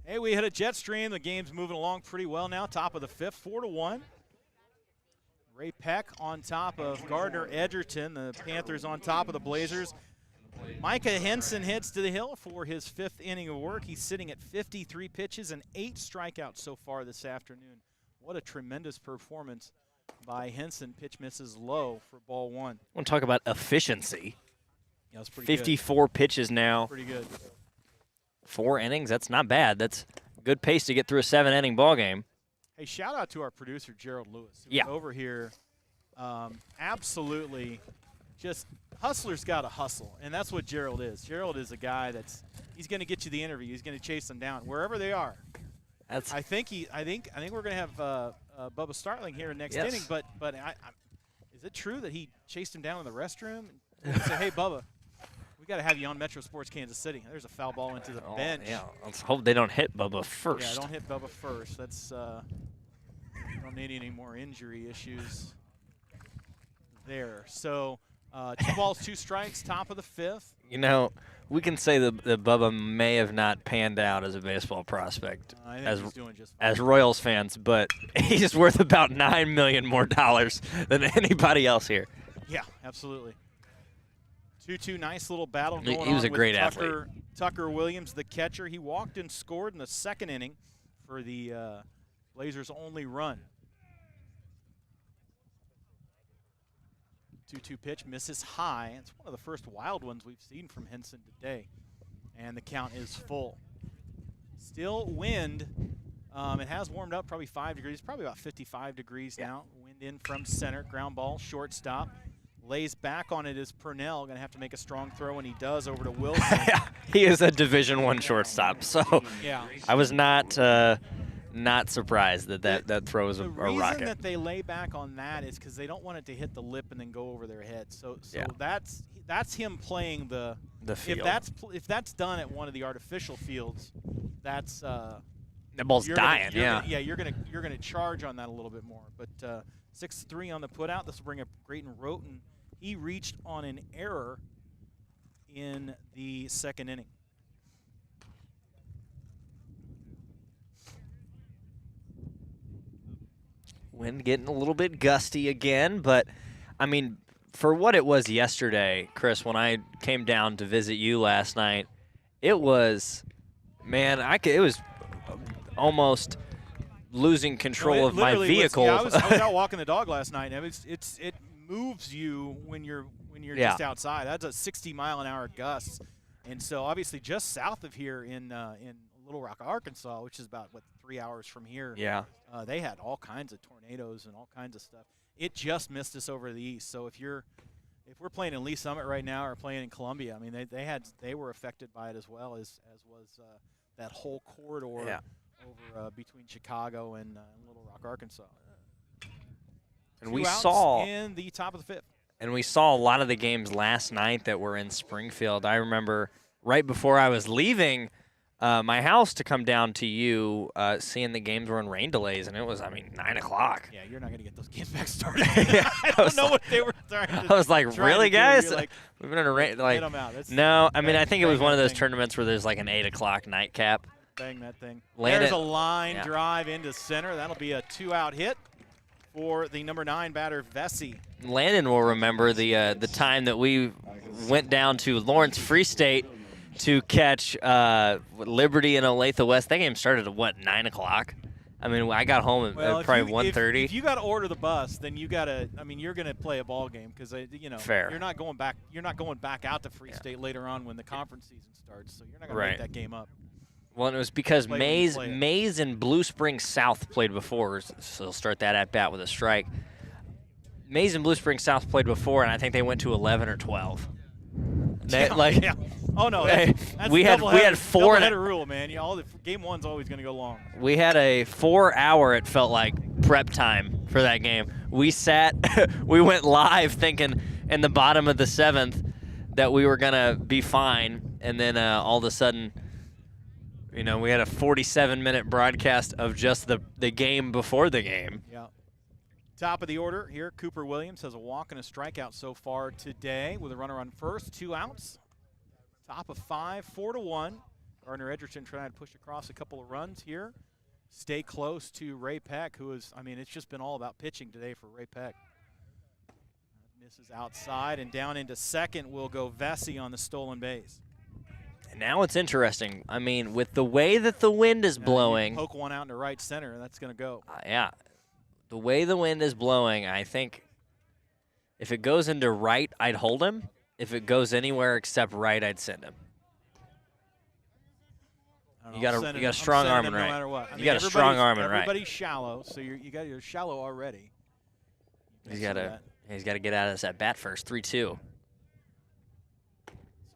Hey, we hit a jet stream. The game's moving along pretty well now. Top of the fifth, 4-1. Ray-Pec on top of Gardner-Edgerton. The Panthers on top of the Blazers. Micah Henson hits to the hill for his fifth inning of work. He's sitting at 53 pitches and 8 strikeouts so far this afternoon. What a tremendous performance by Henson. Pitch misses low for ball one. I want to talk about efficiency. Yeah, that's pretty 54 pitches now. Pretty good. 4 innings, that's not bad. That's a good pace to get through a 7-inning ball game. Hey, shout out to our producer, Gerald Lewis, who's Yeah. over here. Absolutely just hustler's got to hustle, and that's what Gerald is. Gerald is a guy he's going to get you the interview. He's going to chase them down wherever they are. I think we're going to have Bubba Starling here next inning, but is it true that he chased him down in the restroom and said, "Hey, Bubba, we got to have you on Metro Sports Kansas City." There's a foul ball into the bench. Yeah, let's hope they don't hit Bubba first. Yeah, don't hit Bubba first. That's don't need any more injury issues there. So 2 balls, 2 strikes, top of the fifth. You know, we can say that Bubba may have not panned out as a baseball prospect I think he's doing just fine. as Royals fans, but he's worth about $9 million more than anybody else here. Yeah, absolutely. 2-2, nice little battle going on. He was a with great athlete. Tucker Williams, the catcher. He walked and scored in the second inning for the Blazers' only run. 2-2 pitch, misses high. It's one of the first wild ones we've seen from Henson today. And the count is full. Still wind. It has warmed up probably 5 degrees, probably about 55 degrees now. Wind in from center, ground ball, shortstop. Lays back on it is Purnell. Going to have to make a strong throw, and he does over to Wilson. He is a Division I shortstop, so yeah. I was not surprised that throw was a rocket. The reason that they lay back on that is because they don't want it to hit the lip and then go over their head. So yeah. that's him playing the field. If that's done at one of the artificial fields, that's the ball's dying. You're gonna charge on that a little bit more. But 6-3 on the putout. This will bring up Grayton Roten. He reached on an error in the second inning. Wind getting a little bit gusty again, but I mean, for what it was yesterday, Chris, when I came down to visit you last night, it was, man, it was almost losing control of my vehicle. I was out walking the dog last night, and it moves you when you're just outside. That's a 60-mile-an-hour gust, and so obviously just south of here in Little Rock, Arkansas, which is about 3 hours from here. Yeah. They had all kinds of tornadoes and all kinds of stuff. It just missed us over the east. So if we're playing in Lee Summit right now or playing in Columbia, I mean they were affected by it as well as was that whole corridor over between Chicago and Little Rock, Arkansas. And 2 we outs saw in the top of the fifth. and we saw a lot of the games last night that were in Springfield. I remember right before I was leaving my house to come down to you, seeing the games were in rain delays, and it was, 9 o'clock. Yeah, you're not going to get those games back started. I don't know what they were trying to I was like, really, guys? Like, we've been in a rain. Like, get them out. no, I think it was one of those tournaments where there's like an 8 o'clock nightcap. Bang that thing. Landon, There's a line drive into center. That'll be a 2-out hit for the number 9 batter, Vesey. Landon will remember the time that we went down to Lawrence Free State to catch Liberty and Olathe West. That game started at, 9 o'clock? I got home at probably 1:30. If you got to order the bus, then you got to. You're going to play a ball game because Fair. You're not going back. You're not going back out to Free State later on when the conference season starts. So you're not going to make that game up. Well, and it was because Mays and Blue Springs South played before, so they'll start that at bat with a strike. Mays and Blue Springs South played before, and I think they went to 11 or 12. Oh no, that's we had 4 double-header rule, man. Game 1's always going to go long. We had a 4-hour, it felt like, prep time for that game. We we went live thinking in the bottom of the 7th that we were going to be fine, and then all of a sudden, we had a 47-minute broadcast of just the game before the game. Yeah. Top of the order here, Cooper Williams has a walk and a strikeout so far today with a runner on first, 2 outs. Top of 5, 4-1. Gardner-Edgerton trying to push across a couple of runs here. Stay close to Ray-Pec, who is, it's just been all about pitching today for Ray-Pec. Misses outside, and down into second will go Vesey on the stolen base. And now it's interesting. With the way that the wind is blowing. Poke one out into right center, and that's going to go. Yeah. The way the wind is blowing, I think if it goes into right, I'd hold him. If it goes anywhere except right, I'd send him. You got a strong arm and right. No matter what. You got a strong arm and right. Everybody's shallow, so you're shallow already. He's got to get out of this at bat first. 3-2.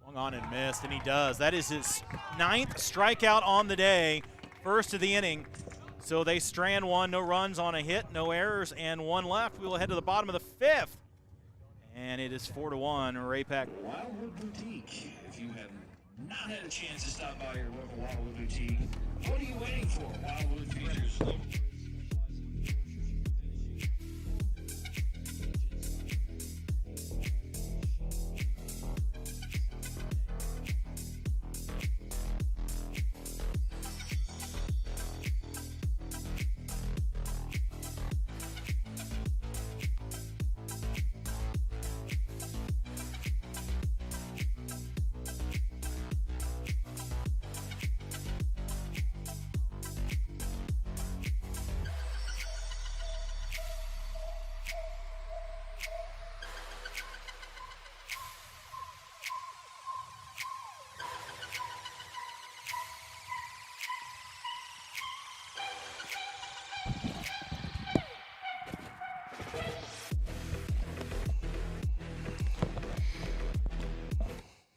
Swung on and missed, and he does. That is his 9th strikeout on the day, first of the inning. So they strand 1, no runs on a hit, no errors, and 1 left. We will head to the bottom of the 5th. And it is 4-1, Ray-Pec. Wildwood Boutique. If you have not had a chance to stop by your local Wildwood Boutique, what are you waiting for? Wildwood features local.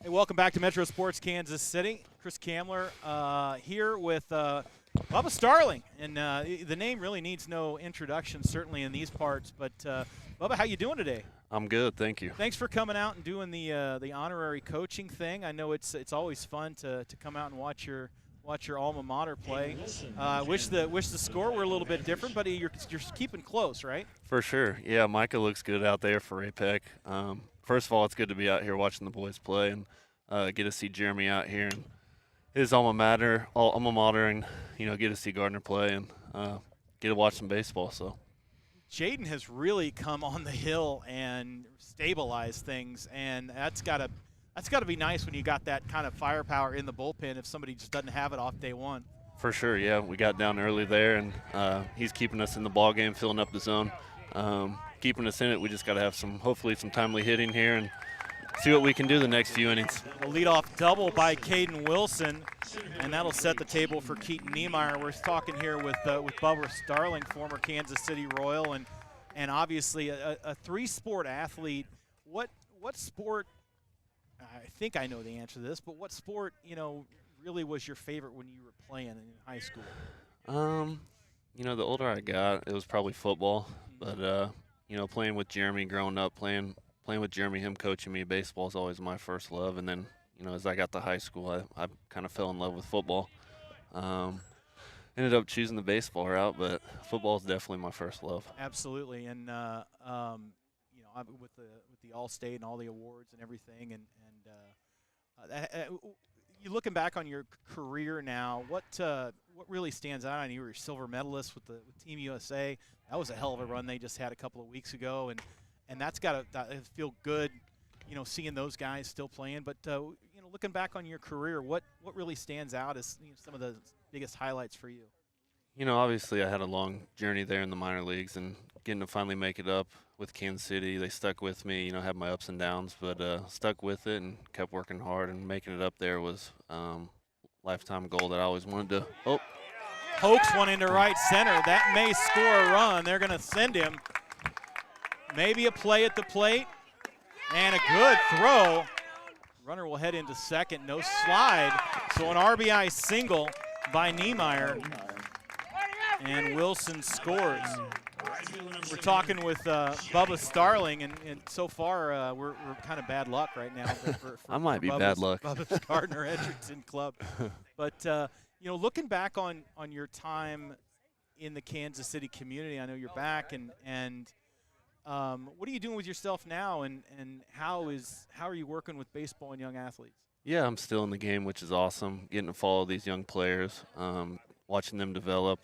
Hey, welcome back to Metro Sports Kansas City. Chris Kamler here with Bubba Starling. And the name really needs no introduction, certainly in these parts. But, Bubba, how you doing today? I'm good, thank you. Thanks for coming out and doing the honorary coaching thing. I know it's always fun to come out and watch your alma mater play. Wish the score were a little bit different, but you're keeping close, right? For sure. Yeah, Micah looks good out there for Ray-Pec. First of all, it's good to be out here watching the boys play and get to see Jeremy out here and his alma mater, and get to see Gardner play and get to watch some baseball. So, Jaden has really come on the hill and stabilized things, and that's got to be nice when you got that kind of firepower in the bullpen if somebody just doesn't have it off day one. For sure, yeah, we got down early there, and he's keeping us in the ball game, filling up the zone, keeping us in it. We just got to have hopefully some timely hitting here and see what we can do the next few innings. A leadoff double by Caden Wilson, and that'll set the table for Keaton Niemeyer. We're talking here with Bubba Starling, former Kansas City Royal, and obviously a three-sport athlete. What sport? I think I know the answer to this, but what sport really was your favorite when you were playing in high school? The older I got, it was probably football, but playing with Jeremy growing up, playing playing with Jeremy, him coaching me, baseball is always my first love. And then, you know, as I got to high school, I kind of fell in love with football. Ended up choosing the baseball route, but football is definitely my first love. Absolutely, and you know, with the All-State and all the awards and everything, and you looking back on your career now, what really stands out? I know you were a silver medalist with Team USA. That was a hell of a run they just had a couple of weeks ago, and that's got to feel good, you know, seeing those guys still playing. But you know, looking back on your career, what really stands out as, you know, some of the biggest highlights for you? You know, obviously I had a long journey there in the minor leagues, and getting to finally make it up with Kansas City, they stuck with me. You know, had my ups and downs, but stuck with it and kept working hard, and making it up there was lifetime goal that I always wanted to. Oh, pokes one into right center. That may score a run. They're going to send him. Maybe a play at the plate, and a good throw. Runner will head into second. No slide. So an RBI single by Niemeyer, and Wilson scores. We're talking with Bubba Starling, and so far we're kind of bad luck right now. I might be Bubba's, bad luck. Bubba's Gardner-Edgerton club. But you know, looking back on your time in the Kansas City community, I know you're back, and what are you doing with yourself now, and how are you working with baseball and young athletes? Yeah, I'm still in the game, which is awesome. Getting to follow these young players, watching them develop,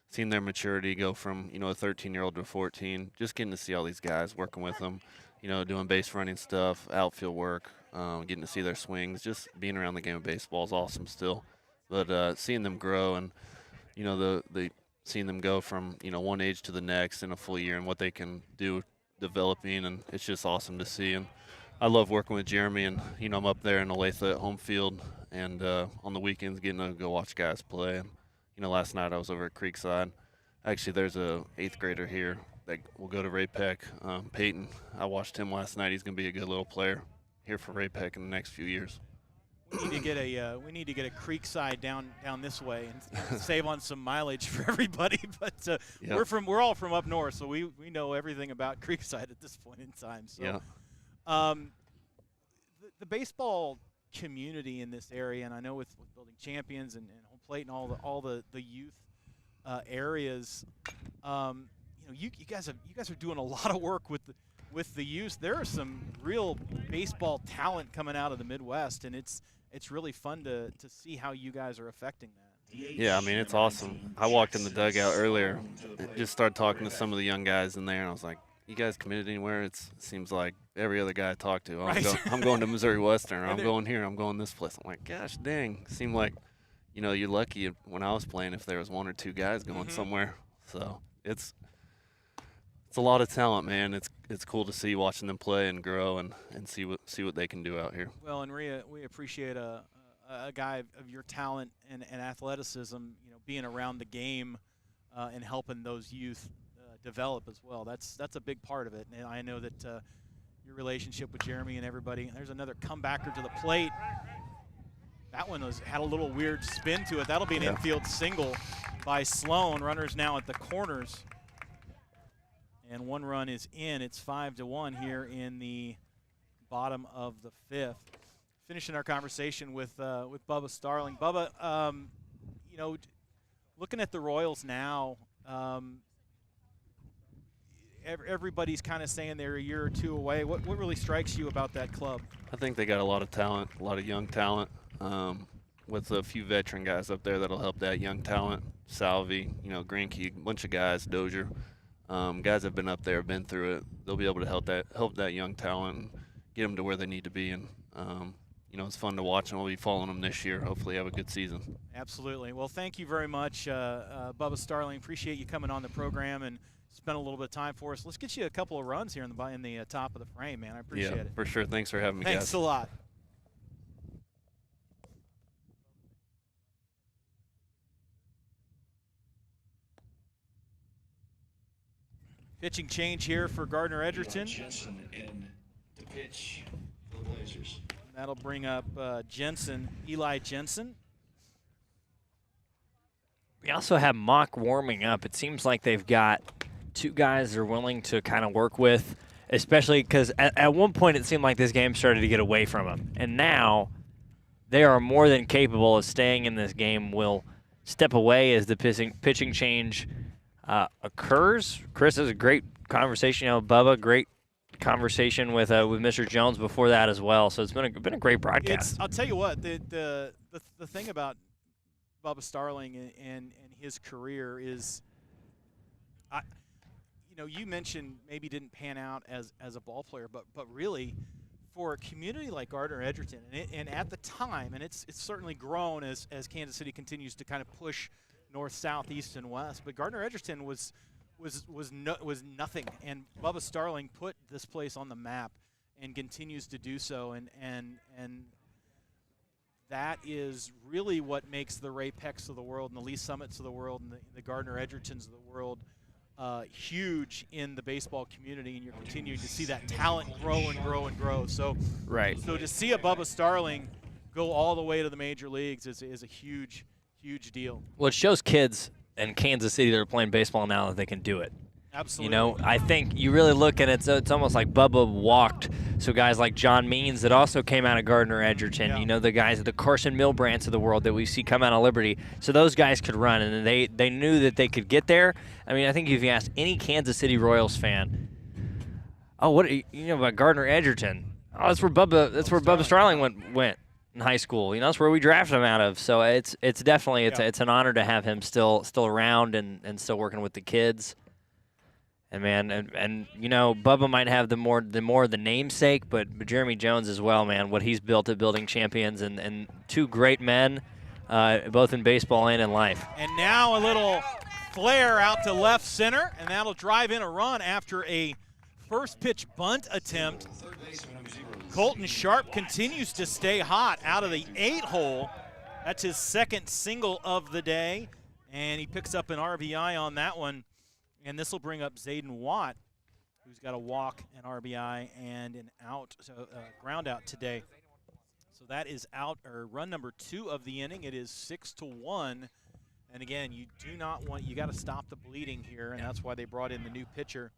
seeing their maturity go from, you know, a 13-year-old to 14. Just getting to see all these guys, working with them, you know, doing base running stuff, outfield work, getting to see their swings. Just being around the game of baseball is awesome still. But seeing them grow, and, you know, seeing them go from, you know, one age to the next in a full year, and what they can do developing, and it's just awesome to see. And I love working with Jeremy, and, you know, I'm up there in Olathe at home field, and on the weekends getting to go watch guys play. And, you know, last night I was over at Creekside. Actually, there's a 8th grader here that will go to Ray-Pec, Peyton. I watched him last night. He's going to be a good little player here for Ray-Pec in the next few years. We need to get a Creekside down this way and save on some mileage for everybody. But Yep. we're all from up north, so we know everything about Creekside at this point in time. So. Yeah. The baseball community in this area, and I know with building champions and home plate and all the youth areas, you know, you guys are doing a lot of work with the youth. There are some real baseball talent coming out of the Midwest, and it's really fun to see how you guys are affecting that. Yeah, I mean, it's awesome. I walked in the dugout earlier, just started talking to some of the young guys in there, and I was like, you guys committed anywhere? It seems like every other guy I talk to, I'm going to Missouri Western, or I'm going here, I'm going this place. I'm like, gosh dang, seemed like, you know, you're lucky when I was playing if there was 1 or 2 guys going somewhere. So it's a lot of talent, man. It's cool to see, watching them play and grow, and see what they can do out here. Well, and Rhea, we appreciate a guy of your talent and athleticism, you know, being around the game and helping those youth develop as well. That's a big part of it, and I know that your relationship with Jeremy and everybody. There's another comebacker to the plate. That one had a little weird spin to it. That'll be an infield single by Sloan. Runners now at the corners, and 1 run is in. It's 5-1 here in the bottom of the 5th. Finishing our conversation with Bubba Starling. Bubba, you know, looking at the Royals now. Everybody's kind of saying they're a year or 2 away. What really strikes you about that club? I think they got a lot of talent, a lot of young talent, with a few veteran guys up there that'll help that young talent. Salvi, you know, Greenkey, a bunch of guys, Dozier, guys have been up there, been through it. They'll be able to help that young talent and get them to where they need to be. And you know, it's fun to watch, and we'll be following them this year. Hopefully, have a good season. Absolutely. Well, thank you very much, Bubba Starling. Appreciate you coming on the program and spend a little bit of time for us. Let's get you a couple of runs here in the top of the frame, man. I appreciate it. For sure. Thanks for having me, guys. Thanks a lot. Pitching change here for Gardner-Edgerton. Jensen in the pitch for the Blazers. That'll bring up Eli Jensen. We also have Mock warming up. It seems like they've got 2 guys they're willing to kind of work with especially because at one point it seemed like this game started to get away from them. And now they are more than capable of staying in this game. Will step away as the pitching change occurs. Chris has a great conversation. Bubba, great conversation with Mr. Jones before that as well. So it's been a great broadcast. I'll tell you what, the thing about Bubba Starling and his career is, you mentioned maybe didn't pan out as a ball player, but really for a community like Gardner-Edgerton, and at the time, and it's certainly grown as Kansas City continues to kind of push north, south, east, and west. But Gardner-Edgerton was nothing, and Bubba Starling put this place on the map and continues to do so, and that is really what makes the Ray-Pecs of the world and the Lee Summits of the world and the Gardner-Edgertons of the world huge in the baseball community, and you're continuing to see that talent grow and grow and grow. So, right. So to see a Bubba Starling go all the way to the major leagues is a huge, huge deal. Well, it shows kids in Kansas City that are playing baseball now that they can do it. Absolutely. I think you really look at it, it's almost like Bubba walked. So guys like John Means that also came out of Gardner-Edgerton, yeah. The guys, the Carson Milbrandts of the world that we see come out of Liberty. So those guys could run, and they knew that they could get there. I mean, I think if you ask any Kansas City Royals fan, what about Gardner-Edgerton? Oh, that's where Bubba Starling went in high school. That's where we drafted him out of. So it's definitely it's an honor to have him still around and still working with the kids. And man, and Bubba might have the more the namesake, but Jeremy Jones as well, man. What he's built at Building Champions, and two great men, both in baseball and in life. And now a little flare out to left center, and that'll drive in a run after a first pitch bunt attempt. Colton Sharp continues to stay hot out of the 8-hole. That's his second single of the day, and he picks up an RBI on that one. And this will bring up Zayden Watt, who's got a walk, an RBI, and an ground out today. So that is run number 2 of the inning. It is 6-1. And again, you got to stop the bleeding here, and that's why they brought in the new pitcher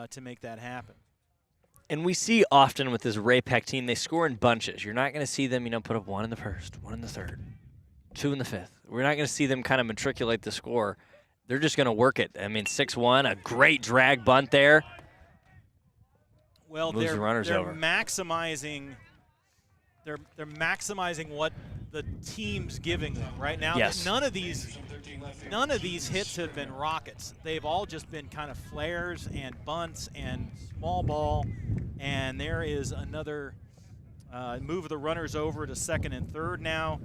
to make that happen. And we see often with this Ray-Pec team, they score in bunches. You're not going to see them, put up 1 in the first, 1 in the third, 2 in the fifth. We're not going to see them kind of matriculate the score. They're just going to work it. I mean, 6-1, a great drag bunt there. Well, they're maximizing. They're maximizing what the team's giving them right now. Yes. None of these hits have been rockets. They've all just been kind of flares and bunts and small ball. And there is another move of the runners over to second and third now.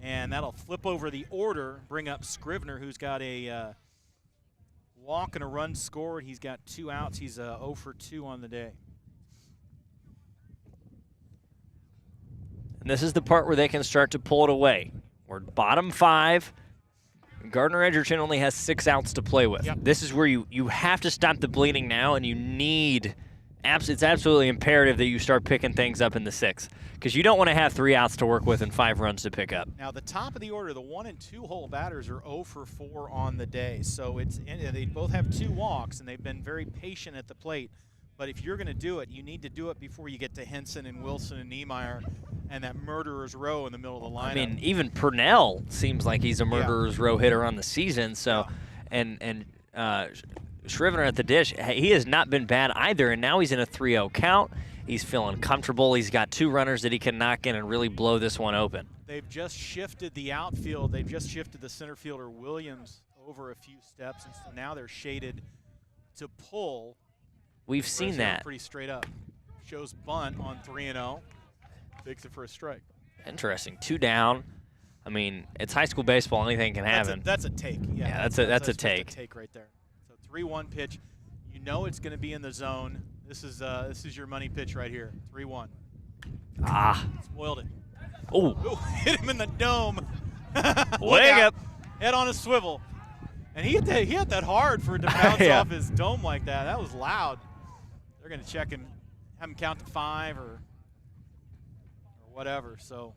And that'll flip over the order, bring up Scrivener, who's got a walk and a run scored. He's got 2 outs. He's 0 for 2 on the day. And this is the part where they can start to pull it away. We're bottom 5. Gardner-Edgerton only has 6 outs to play with. Yep. This is where you have to stop the bleeding now, and you need it's absolutely imperative that you start picking things up in the 6th, because you don't want to have 3 outs to work with and 5 runs to pick up. Now, the top of the order, the 1 and 2 hole batters are 0 for 4 on the day. So they both have 2 walks, and they've been very patient at the plate. But if you're going to do it, you need to do it before you get to Henson and Wilson and Niemeyer and that murderer's row in the middle of the lineup. I mean, even Purnell seems like he's a murderer's row hitter on the season. So, and Scrivener at the dish, he has not been bad either, and now he's in a 3-0 count. He's feeling comfortable. He's got 2 runners that he can knock in and really blow this one open. They've just shifted the outfield. They've just shifted the center fielder Williams over a few steps, and so now they're shaded to pull. We've seen that. Pretty straight up. Shows bunt on 3-0. Takes it for a strike. Interesting. 2 down. I mean, it's high school baseball. Anything can happen. That's a take. Yeah, that's a take. That's a take right there. So 3-1 pitch. You know it's going to be in the zone. This is your money pitch right here. 3-1. Spoiled it. Oh. Hit him in the dome. Leg up. Head on a swivel. And he hit that hard for it to bounce off his dome like that. That was loud. They're going to check and have him count to 5 or whatever. So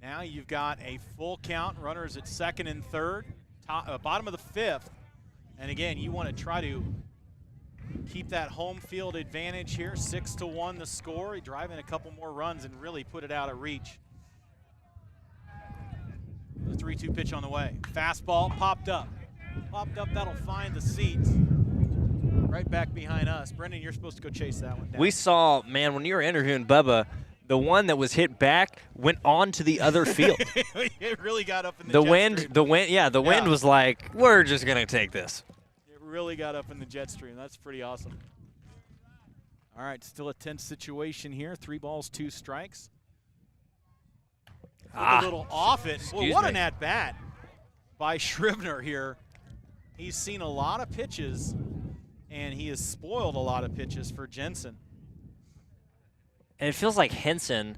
now you've got a full count. Runners at second and third. Bottom of the 5th. And again, you want to try to keep that home field advantage here. 6-1 the score. He drive in a couple more runs and really put it out of reach. The 3-2 pitch on the way. Fastball popped up. Popped up, that'll find the seats. Right back behind us. Brendan, you're supposed to go chase that one down. We saw, man, when you were interviewing Bubba, the one that was hit back went on to the other field. It really got up in the the jet wind, stream. the wind was like, we're just gonna take this. It really got up in the jet stream. That's pretty awesome. All right, still a tense situation here. 3 balls, 2 strikes. A little off it. Well, what an at-bat by Scrivener here. He's seen a lot of pitches, and he has spoiled a lot of pitches for Jensen. And it feels like Henson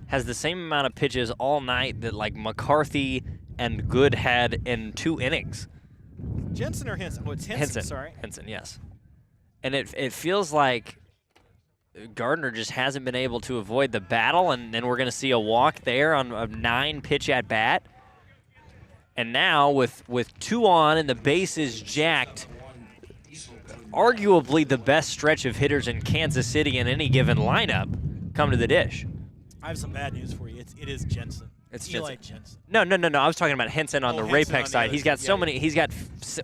has the same amount of pitches all night that like McCarthy and Good had in 2 innings. Jensen or Henson? Oh, it's Henson, sorry. Henson, yes. And it feels like Gardner just hasn't been able to avoid the battle, and then we're going to see a walk there on a 9-pitch at bat. And now with 2 on and the bases jacked, arguably the best stretch of hitters in Kansas City in any given lineup come to the dish. I have some bad news for you. It is Jensen. It's Eli Jensen. No. I was talking about Henson on the Ray-Pec side. He's got so many. He's got,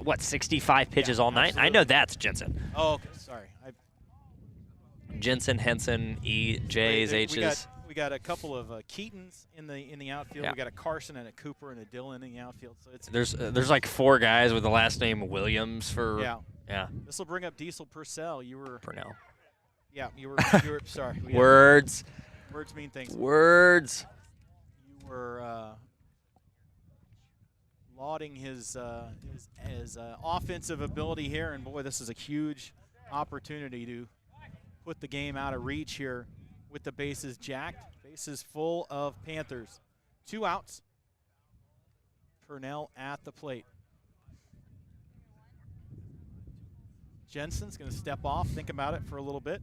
what, 65 pitches all night? Absolutely. I know that's Jensen. Oh, okay. Sorry. Jensen, Henson, E, J's, H's. We got a couple of Keatons in the outfield. Yeah. We got a Carson and a Cooper and a Dillon in the outfield. So it's There's like 4 guys with the last name Williams for. Yeah. This will bring up Diesel Purcell. You were Purnell. Yeah, you were sorry. Words mean things. Words. You were lauding his offensive ability here, and boy, this is a huge opportunity to put the game out of reach here with the bases jacked. Bases full of Panthers. 2 outs. Purnell at the plate. Jensen's going to step off, think about it for a little bit.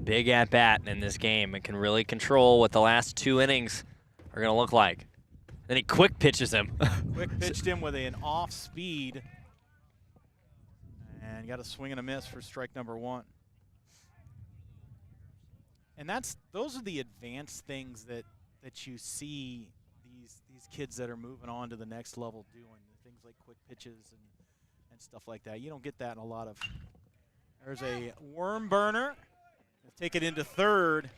Big at-bat in this game. It can really control what the last 2 innings are going to look like. Then he quick pitches him. Quick pitched him with an off speed. And got a swing and a miss for strike number 1. And those are the advanced things that you see these kids that are moving on to the next level doing. Things like quick pitches and stuff like that. You don't get that in a lot of. There's a worm burner. We'll take it into third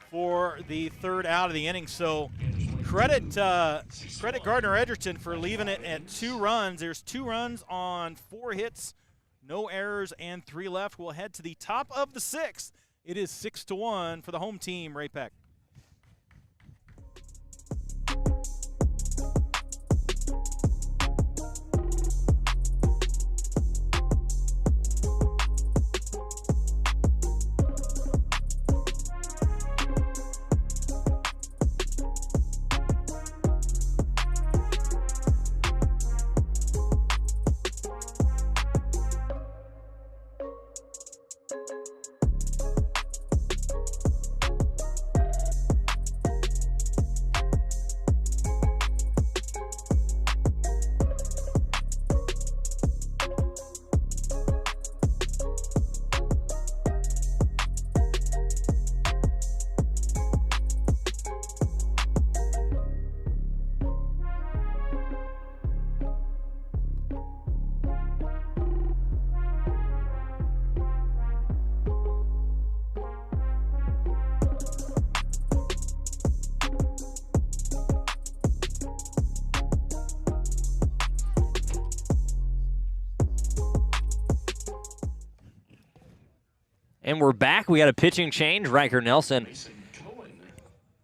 for the 3rd out of the inning. So credit Gardner-Edgerton for leaving it at 2 runs. There's 2 runs on 4 hits. No errors and 3 left. We'll head to the top of the 6th. It is 6-1 for the home team, Ray-Pec. And we're back. We got a pitching change. Riker Nelson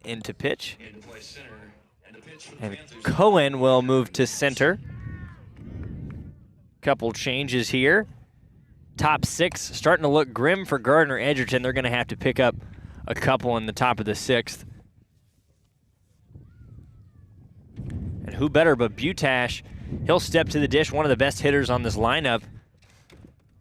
into pitch. And Cohen will move to center. Couple changes here. Top 6 starting to look grim for Gardner-Edgerton. They're going to have to pick up a couple in the top of the 6th. And who better but Butash? He'll step to the dish, one of the best hitters on this lineup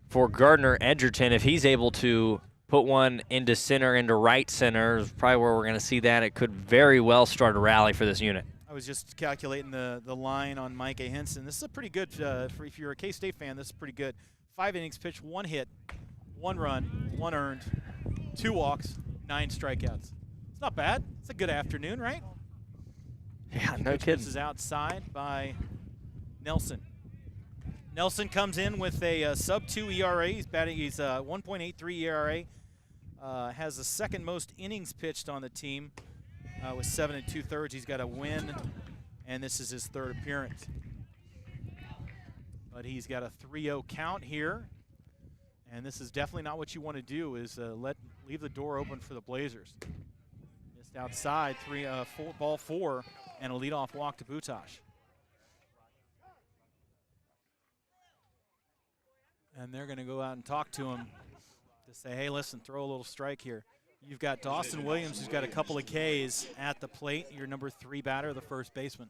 for Gardner-Edgerton. If he's able to put one into center, into right center, is probably where we're going to see that. It could very well start a rally for this unit. I was just calculating the line on Micah Henson. This is a pretty good, if you're a K-State fan, this is pretty good. 5 innings pitched, 1 hit, 1 run, 1 earned, 2 walks, 9 strikeouts. It's not bad. It's a good afternoon, right? Yeah, no Pitch kidding. misses outside by Nelson. Nelson comes in with a sub-2 ERA. He's 1.83 ERA. Has the second most innings pitched on the team with 7 2/3. He's got a win, and this is his 3rd appearance. But he's got a 3-0 count here, and this is definitely not what you want to do. Is leave the door open for the Blazers. Missed outside, ball 4, and a leadoff walk to Butash. And they're going to go out and talk to him to say, hey, listen, throw a little strike here. You've got Dawson Williams, who's got a couple of Ks at the plate. Your number 3 batter, the first baseman.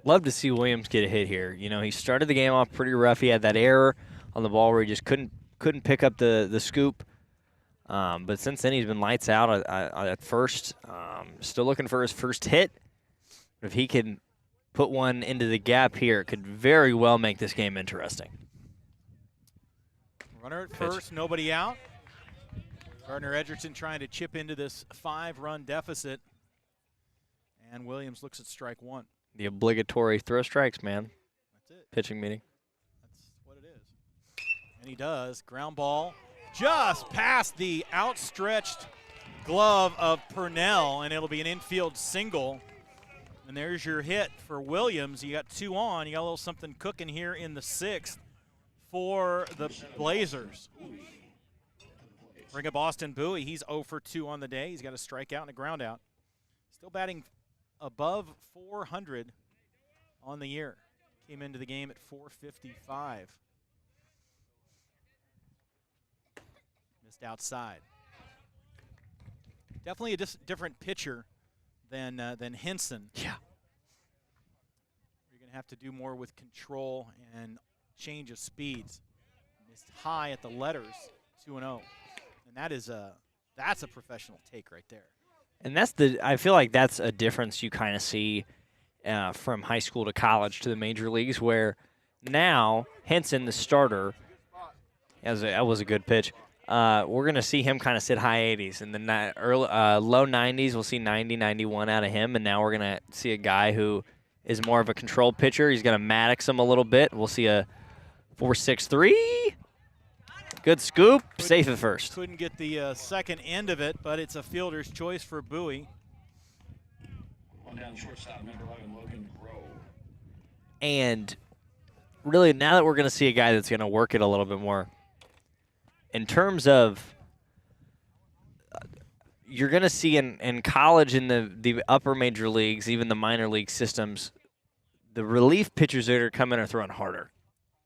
Love to see Williams get a hit here. You know, he started the game off pretty rough. He had that error on the ball where he just couldn't pick up the scoop. But since then, he's been lights out at first. Still looking for his first hit. If he can put one into the gap here, it could very well make this game interesting. Runner at first, nobody out. Gardner-Edgerton trying to chip into this 5-run deficit. And Williams looks at strike 1. The obligatory throw strikes, man. That's it. Pitching meeting. That's what it is. And he does. Ground ball just past the outstretched glove of Purnell, and it'll be an infield single. And there's your hit for Williams. You got 2 on. You got a little something cooking here in the 6th for the Blazers. Bring up Austin Bowie. He's 0 for 2 on the day. He's got a strikeout and a ground out. Still batting above 400 on the year. Came into the game at 455. Missed outside. Definitely a different pitcher than Henson. Yeah. You're going to have to do more with control and change of speeds. Missed high at the letters, 2-0. And that's a professional take right there. And I feel like that's a difference you kind of see from high school to college to the major leagues, where now Henson, the starter, that was a good pitch. We're going to see him kind of sit high 80s, and then low 90s. We'll see 90, 91 out of him, and now we're going to see a guy who is more of a controlled pitcher. He's going to Maddox him a little bit. We'll see a 4.63. Good scoop, safe at first. Couldn't get the second end of it, but it's a fielder's choice for Bowie. On down shortstop, number 11, Logan Rowe. And really, now that we're going to see a guy that's going to work it a little bit more, in terms of you're going to see in college, in the upper major leagues, even the minor league systems, the relief pitchers that are coming are throwing harder.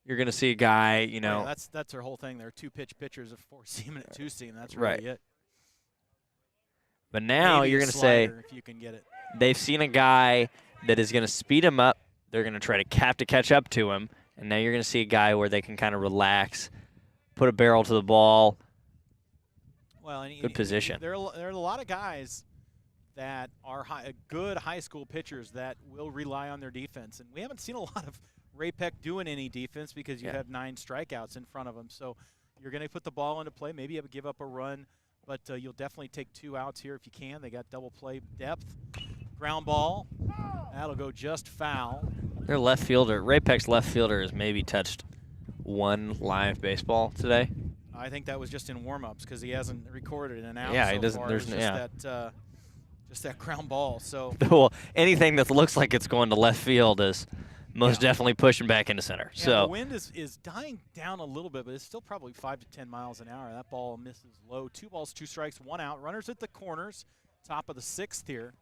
You're going to see a guy, you know. Yeah, that's their whole thing. They're 2-pitch pitchers of 4-seam and 2-seam. That's Right. really it. But now Maybe you're a going to say slider if you can get it. they've seen a guy that is going to speed him up. They're going to try to catch up to him. And now you're going to see a guy where they can kind of relax, put a barrel to the ball. Well, and Good position. There are a lot of guys that are good high school pitchers that will rely on their defense. And we haven't seen a lot of Ray-Pec doing any defense because you have 9 strikeouts in front of him. So you're going to put the ball into play. Maybe you have to give up a run, but you'll definitely take 2 outs here if you can. They got double play depth. Ground ball. That'll go just foul. Their left fielder, Ray-Pec's left fielder, has maybe touched 1 live baseball today. I think that was just in warm-ups because he hasn't recorded an out. Yeah, so he doesn't. Far. There's just that ground ball. So well, anything that looks like it's going to left field is most definitely pushing back into center. Yeah, so the wind is dying down a little bit, but it's still probably 5 to 10 miles an hour. That ball misses low. 2 balls, 2 strikes, 1 out. Runners at the corners, top of the 6th here.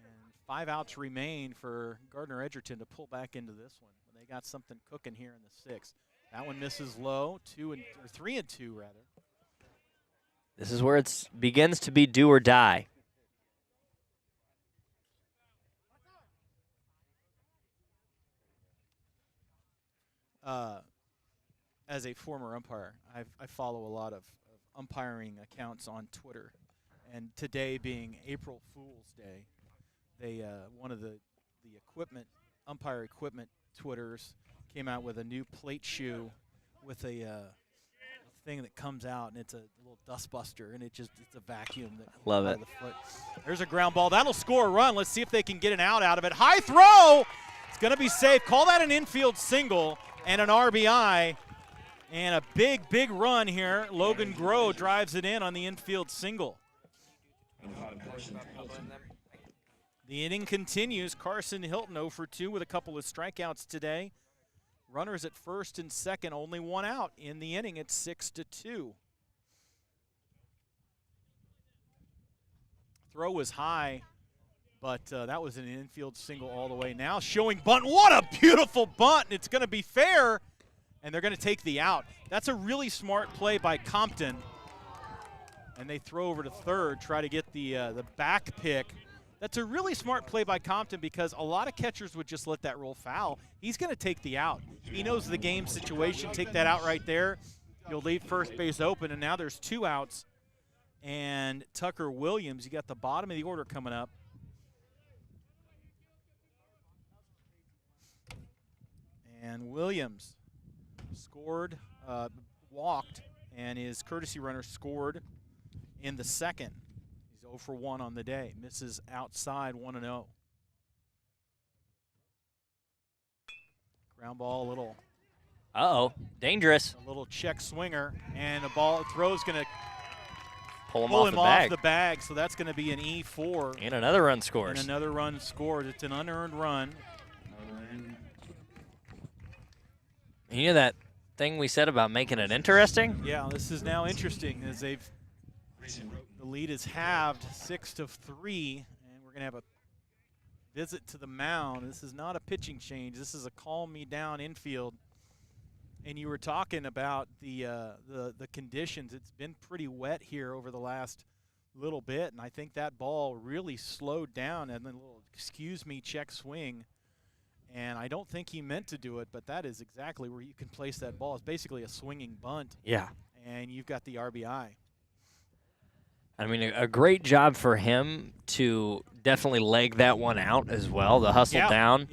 And 5 outs remain for Gardner-Edgerton to pull back into this one. They got something cooking here in the 6th. That one misses low, 3 and 2 rather. this is where it begins to be do or die. As a former umpire, I follow a lot of umpiring accounts on Twitter, and today being April Fool's Day, they one of the equipment umpire equipment Twitters came out with a new plate shoe with a thing that comes out, and it's a little dust buster, and it's a vacuum. That Love out it. of the foot. There's a ground ball. That'll score a run. Let's see if they can get an out of it. High throw. It's going to be safe. Call that an infield single and an RBI. And a big, big run here. Logan Groh drives it in on the infield single. The inning continues. Carson Hilton 0 for 2 with a couple of strikeouts today. Runners at first and second, only one out in the inning. It's 6-2. Throw was high, but that was an infield single all the way. Now showing bunt. What a beautiful bunt. It's going to be fair, and they're going to take the out. That's a really smart play by Compton. And they throw over to third, try to get the back pick. That's a really smart play by Compton because a lot of catchers would just let that roll foul. He's going to take the out. He knows the game situation. Take that out right there. You'll leave first base open, and now there's 2 outs. And Tucker Williams, you got the bottom of the order coming up. And Williams scored, walked, and his courtesy runner scored in the second. 0 for 1 on the day. Misses outside 1-0. Ground ball, a little. Uh-oh, dangerous. A little check swinger, and the ball throw's going to Pull him off off the bag. So that's going to be an E4. And another run scores. And another run scored. It's an unearned run. You know that thing we said about making it interesting? Yeah, this is now interesting as the lead is halved 6-3, and we're going to have a visit to the mound. This is not a pitching change. This is a calm me down infield. And you were talking about the conditions. It's been pretty wet here over the last little bit, and I think that ball really slowed down and then a little excuse me check swing. And I don't think he meant to do it, but that is exactly where you can place that ball. It's basically a swinging bunt. Yeah. And you've got the RBI. I mean, a great job for him to definitely leg that one out as well, the hustle down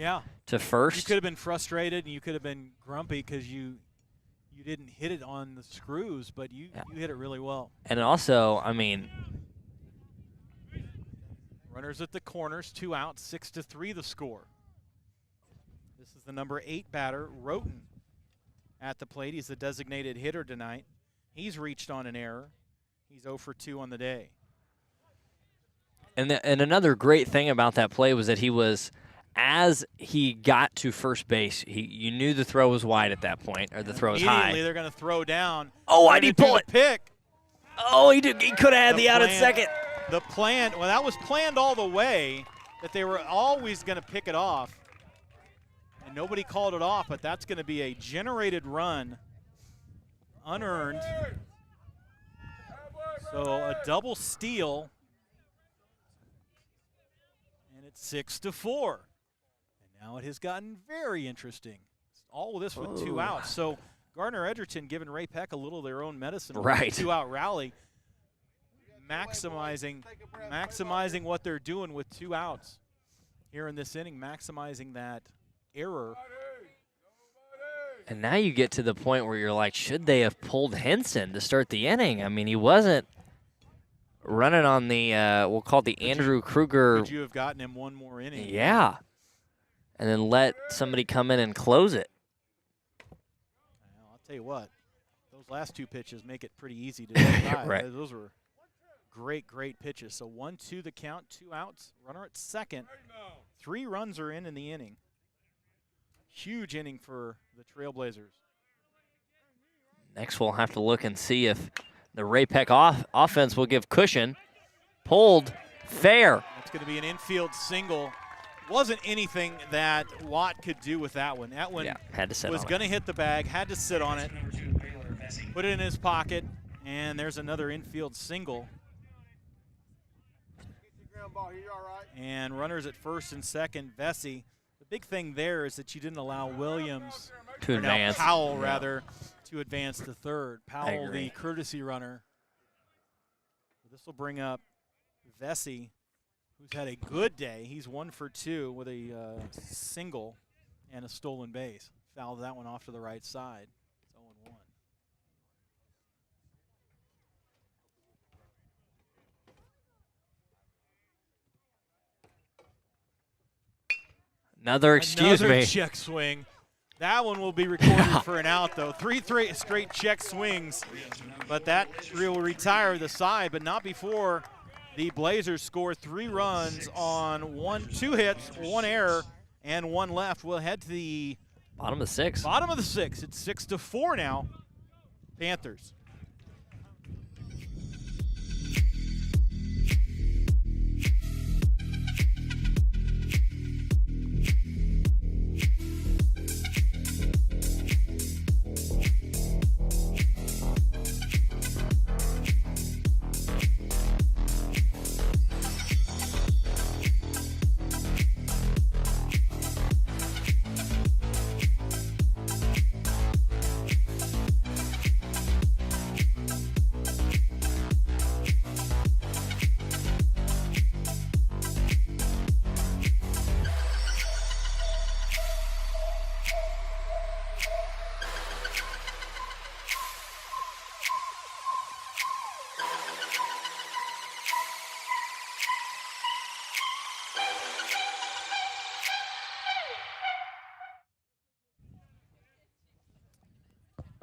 to first. You could have been frustrated and you could have been grumpy because you didn't hit it on the screws, but you hit it really well. And also, I mean, runners at the corners, 2 outs, 6-3 the score. This is the number 8 batter, Roten, at the plate. He's the designated hitter tonight. He's reached on an error. He's 0 for 2 on the day. And another great thing about that play was that he was, as he got to first base, you knew the throw was wide at that point, or the throw was high. Immediately they're going to throw down. Oh, why'd he pull it? Pick. Oh, he could have had the out at second. The plan, well, that was planned all the way, that they were always going to pick it off. And nobody called it off, but that's going to be a generated run, unearned. So a double steal, and it's 6-4. And now it has gotten very interesting. All of this with 2 outs. So Gardner-Edgerton giving Ray-Pec a little of their own medicine. Right. 2-out rally, maximizing what they're doing with 2 outs here in this inning, maximizing that error. And now you get to the point where you're like, should they have pulled Henson to start the inning? I mean, he wasn't running on the, we'll call it the Andrew Kruger. Would you have gotten him one more inning? Yeah. And then let somebody come in and close it. Well, I'll tell you what, those last 2 pitches make it pretty easy to decide. Right. Those were great, great pitches. So 1-2 the count, 2 outs, runner at second. 3 runs are in the inning. Huge inning for the Trailblazers. Next, we'll have to look and see if the Ray-Pec offense will give cushion. Pulled, fair. It's going to be an infield single. Wasn't anything that Watt could do with that one. That one had to sit was going to hit the bag, had to sit on it, put it in his pocket, and there's another infield single. And runners at first and second, Vesey. The big thing there is that you didn't allow Williams, to advance. Powell rather, to advance to third. Powell, the courtesy runner. This will bring up Vesey, who's had a good day. He's 1 for 2 with a single. and a stolen base. Fouled that one off to the right side. It's 0-1. Another check swing. That one will be recorded for an out, though. 3 straight check swings, but that will retire the side, but not before the Blazers score 3 runs on 2 hits, 1 error, and 1 left. We'll head to the bottom of the 6th. Bottom of the 6th. It's 6-4 now. Panthers.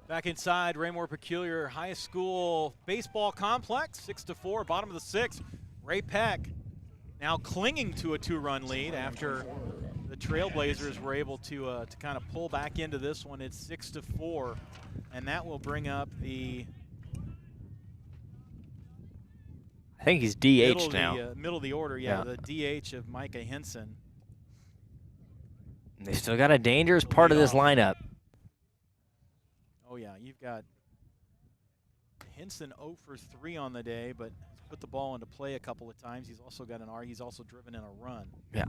Back inside Raymore Peculiar High School baseball complex, 6-4, bottom of the 6th. Ray-Pec now clinging to a 2-run lead after the Trailblazers were able to kind of pull back into this one. It's 6-4, and that will bring up the I think he's DH now. Middle of the order, yeah, the DH of Micah Hinson. They still got a dangerous part of this lineup. Oh, yeah, you've got Hinson 0 for 3 on the day, but he's put the ball into play a couple of times. He's also got an R. He's also driven in a run. Yeah.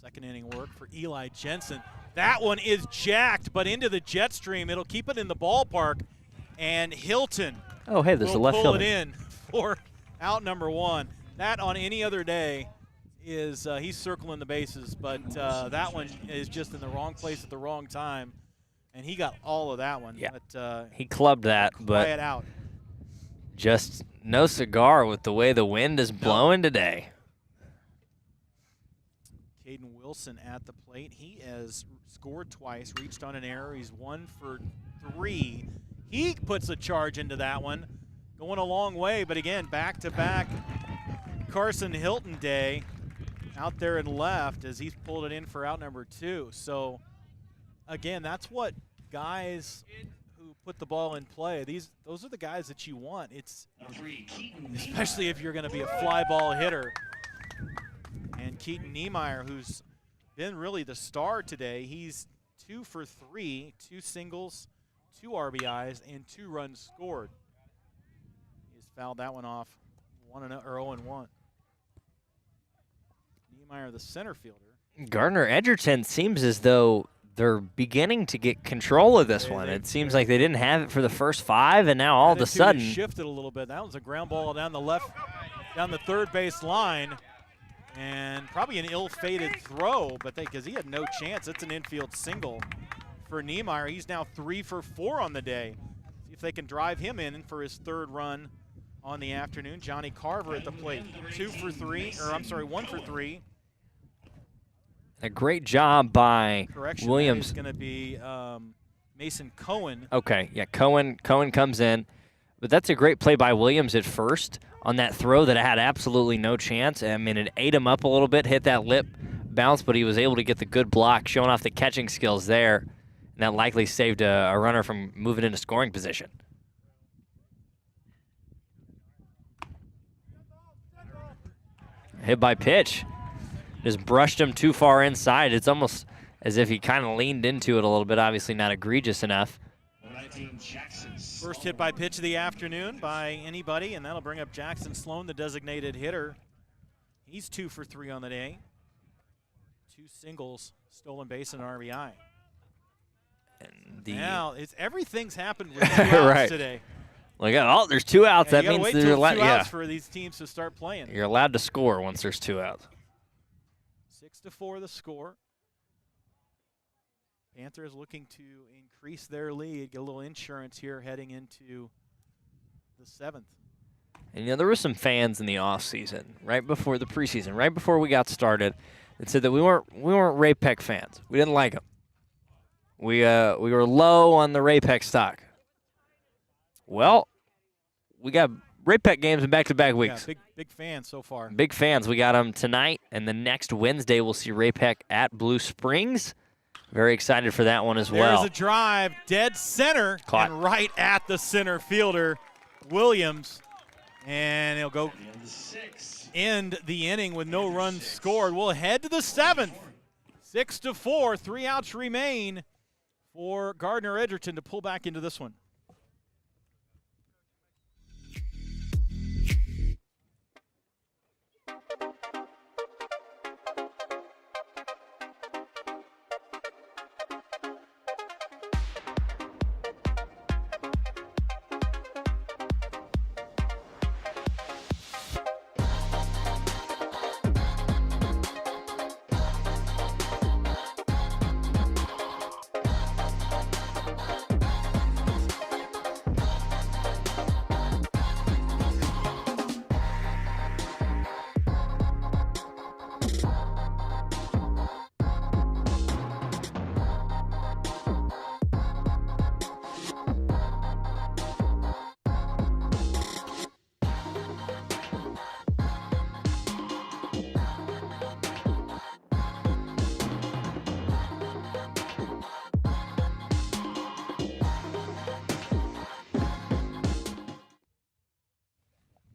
Second inning work for Eli Jensen. That one is jacked, but into the jet stream. It'll keep it in the ballpark. And Hilton oh, hey, there's a left pull fielder. it in for out number 1. That on any other day is he's circling the bases, but that one is just in the wrong place at the wrong time, and he got all of that one. Yeah, but, he clubbed that, but out. Just no cigar with the way the wind is blowing today. Caden Wilson at the plate. He has scored twice, reached on an error. He's 1 for 3. He puts a charge into that one, going a long way, but again, back-to-back Carson Hilton day. Out there and left as he's pulled it in for out number 2. So, again, that's what guys who put the ball in play, those are the guys that you want. It's especially if you're going to be a fly ball hitter. And Keaton Niemeyer, who's been really the star today, he's 2 for 3, 2 singles, 2 RBIs, and 2 runs scored. He's fouled that one off 0-1. Niemeyer, the center fielder. Gardner-Edgerton seems as though they're beginning to get control of this one. It seems like they didn't have it for the first 5, and now all of a sudden shifted a little bit. That was a ground ball down the third base line, and probably an ill-fated throw, but because he had no chance. It's an infield single for Niemeyer. He's now 3 for 4 on the day. See if they can drive him in for his 3rd run on the afternoon. Johnny Carver at the plate, 1 for 3. a great job by Williams. Is going to be Mason Cohen. Okay, yeah, Cohen comes in. But that's a great play by Williams at first on that throw that had absolutely no chance. I mean, it ate him up a little bit, hit that lip bounce, but he was able to get the good block, showing off the catching skills there. And that likely saved a runner from moving into scoring position. Hit by pitch. Just brushed him too far inside. It's almost as if he kind of leaned into it a little bit, obviously not egregious enough. First hit by pitch of the afternoon by anybody, and that'll bring up Jackson Sloan, the designated hitter. He's 2 for 3 on the day. 2 singles, stolen base, and RBI. And now, everything's happened with the outs today. Like, oh, there's 2 outs. Yeah, That you gotta means wait they're till allowed. 2 Yeah, outs for these teams to start playing. you're allowed to score once there's 2 outs. 6-4 the score. Panthers looking to increase their lead, get a little insurance here heading into the 7th. And there were some fans in the offseason, right before the preseason, right before we got started, that said that we weren't Ray-Pec fans. We didn't like him. We were low on the Ray-Pec stock. Well, we got Ray-Pec games in back-to-back weeks. Yeah, big fans so far. Big fans. We got them tonight, and the next Wednesday we'll see Ray-Pec at Blue Springs. Very excited for that one as well. There's a drive, dead center, Caught. and right at the center fielder, Williams. And he'll go end the inning with no runs scored. We'll head to the 7th. 6-4, 3 outs remain for Gardner-Edgerton to pull back into this one.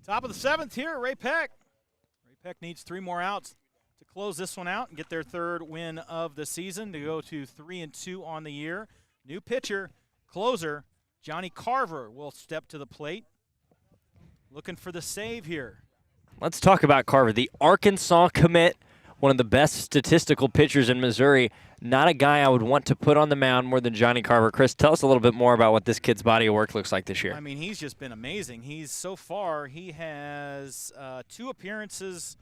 Top of the 7th here at Ray-Pec. Ray-Pec needs 3 more outs to close this one out and get their 3rd win of the season to go to 3-2 on the year. New pitcher, closer, Johnny Carver will step to the plate. Looking for the save here. Let's talk about Carver, the Arkansas commit, one of the best statistical pitchers in Missouri. Not a guy I would want to put on the mound more than Johnny Carver. Chris, tell us a little bit more about what this kid's body of work looks like this year. I mean, he's just been amazing. So far, he has 2 appearances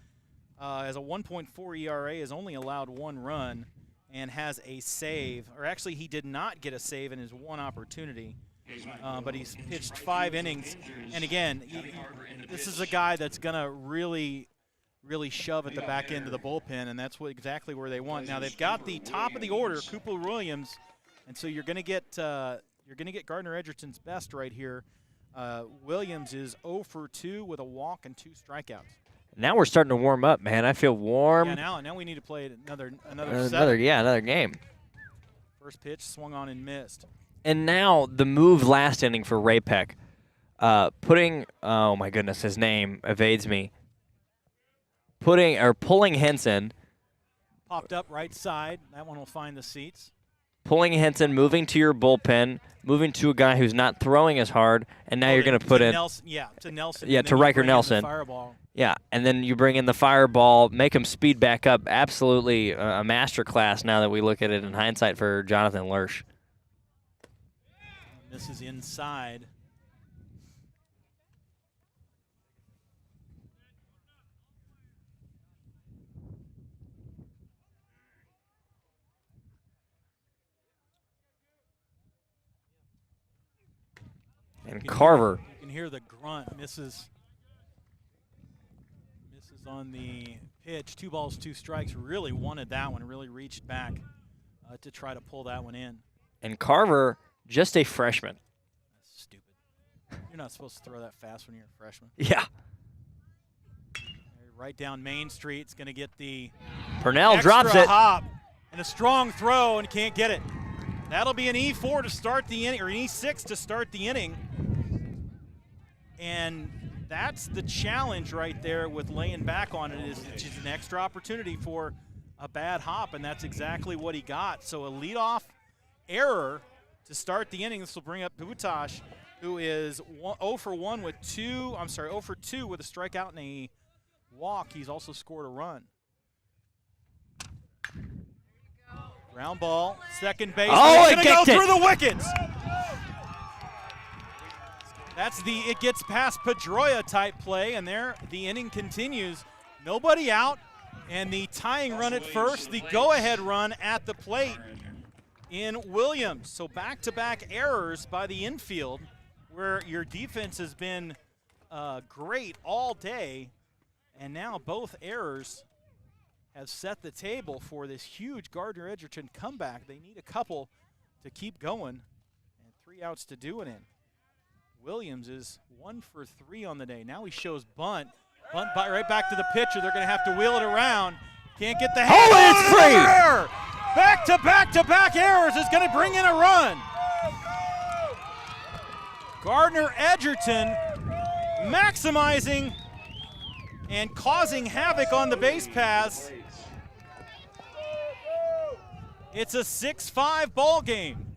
as a 1.4 ERA, has only allowed 1 run, and has a save. Or actually, he did not get a save in his 1 opportunity. But he's pitched 5 innings. And again, this is a guy that's going to really shove at the back end of the bullpen, and that's exactly where they want. Now they've got the top of the order, Cooper Williams, and so you're going to get Gardner-Edgerton's best right here. Williams is 0 for 2 with a walk and 2 strikeouts. Now we're starting to warm up, man. I feel warm. Yeah, now we need to play another game. First pitch swung on and missed. And now the move last inning for Ray-Pec, putting, oh my goodness, his name evades me. Pulling Henson. Popped up right side. That one will find the seats. Pulling Henson, moving to your bullpen, moving to a guy who's not throwing as hard, and now you're going to put in. Nelson, to Nelson. Yeah, to Riker Nelson. Fireball. Yeah, and then you bring in the fireball, make him speed back up. Absolutely a masterclass now that we look at it in hindsight for Jonathan Lersch. This is inside. And Carver. You can hear the grunt. Misses on the pitch. 2 balls, 2 strikes. Really wanted that one. Really reached back to try to pull that one in. And Carver, just a freshman. That's stupid. You're not supposed to throw that fast when you're a freshman. Yeah. Right down Main Street. It's going to get the Purnell drops it. Hop and a strong throw and can't get it. That'll be an E4 to start the inning, or an E6 to start the inning. And that's the challenge right there with laying back on it, is just an extra opportunity for a bad hop, and that's exactly what he got. So a leadoff error to start the inning. This will bring up Butash, who is 0 for 2 with a strikeout and a walk. He's also scored a run. Ground ball, second base. Oh, it's going to go through the wickets. That's the it gets past Pedroia type play, and there the inning continues. Nobody out, and the tying run at first, the go-ahead run at the plate in Williams. So back-to-back errors by the infield, where your defense has been great all day, and now both errors have set the table for this huge Gardner-Edgerton comeback. They need a couple to keep going, and 3 outs to do it in. Williams is 1 for 3 on the day. Now he shows bunt. Bunt right back to the pitcher. They're going to have to wheel it around. Can't get the hand. Oh, it's free! Error. Back-to-back errors is going to bring in a run. Gardner-Edgerton maximizing and causing havoc on the base paths. It's a 6-5 ball game.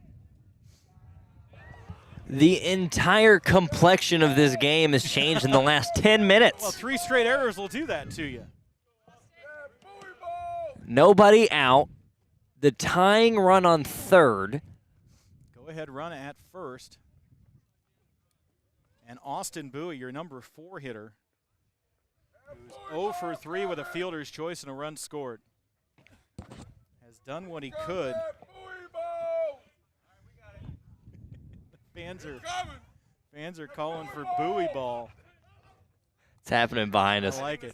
The entire complexion of this game has changed in the last 10 minutes. Well, 3 straight errors will do that to you. Nobody out. The tying run on third. Go ahead, run at first. And Austin Bowie, your number 4 hitter, who's 0 for 3 with a fielder's choice and a run scored, has done what he could. Fans are calling for Bowie ball. It's happening behind us. I like it.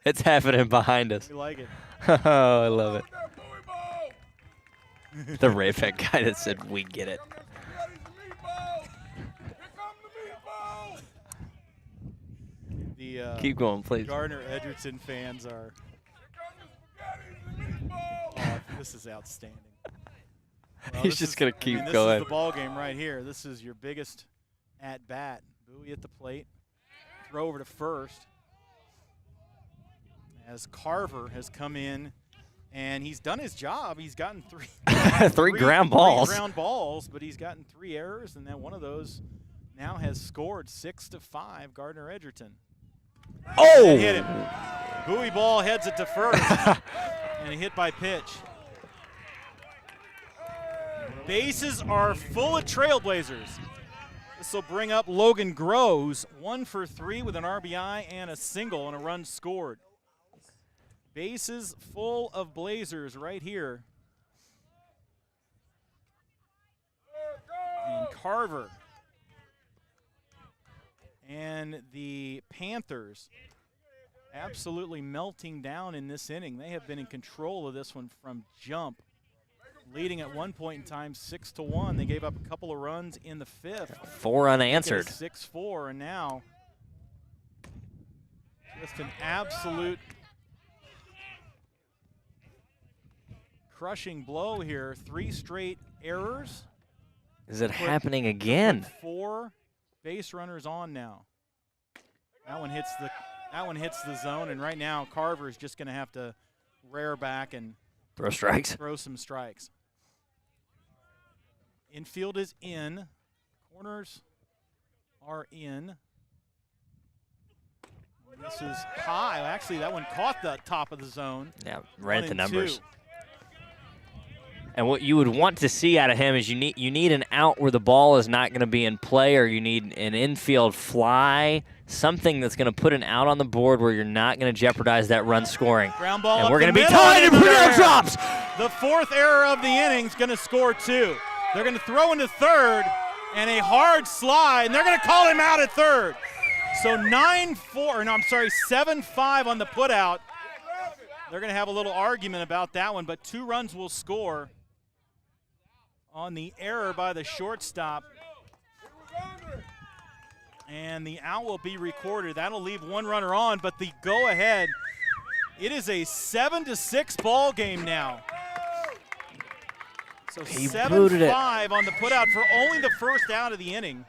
It's happening behind us. We like it. Oh, I love it. The Ray-Pec guy that said, we get it. The Keep going, please. Gardner-Edgerton fans are. Oh, this is outstanding. Well, He's just going to keep going. This is the ball game right here. This is your biggest at bat. Bowie at the plate. Throw over to first. As Carver has come in, and he's done his job. He's gotten three ground balls. 3 ground balls, but he's gotten 3 errors, and then one of those now has scored 6-5 Gardner-Edgerton. Oh! Hit him. Bowie ball heads it to first, and a hit by pitch. Bases are full of Trailblazers. This will bring up Logan Groves, 1 for 3 with an RBI and a single and a run scored. Bases full of Blazers right here. And Carver and the Panthers absolutely melting down in this inning. They have been in control of this one from jump, leading at one point in time 6-1. They gave up a couple of runs in the 5th. 4 unanswered. 6-4, and now just an absolute crushing blow here. 3 straight errors. Is it happening again? 4 base runners on now. That one hits the zone, and right now Carver is just going to have to rear back and Throw strikes. Throw some strikes. Infield is in. Corners are in. This is high. Actually, that one caught the top of the zone. Yeah, right at the 1-2. numbers. And what you would want to see out of him is you need an out where the ball is not going to be in play, or you need an infield fly, something that's going to put an out on the board where you're not going to jeopardize that run scoring. Ground ball. And up we're the going to be middle, tied and Brennen drops. The 4th error of the inning is going to score 2. They're going to throw into third, and a hard slide, and they're going to call him out at third. So 7-5 on the putout. They're going to have a little argument about that one, but 2 runs will score on the error by the shortstop. And the out will be recorded. That'll leave 1 runner on, but the go-ahead, it is a 7-6 ball game now. So 7-5 on the putout for only the first out of the inning.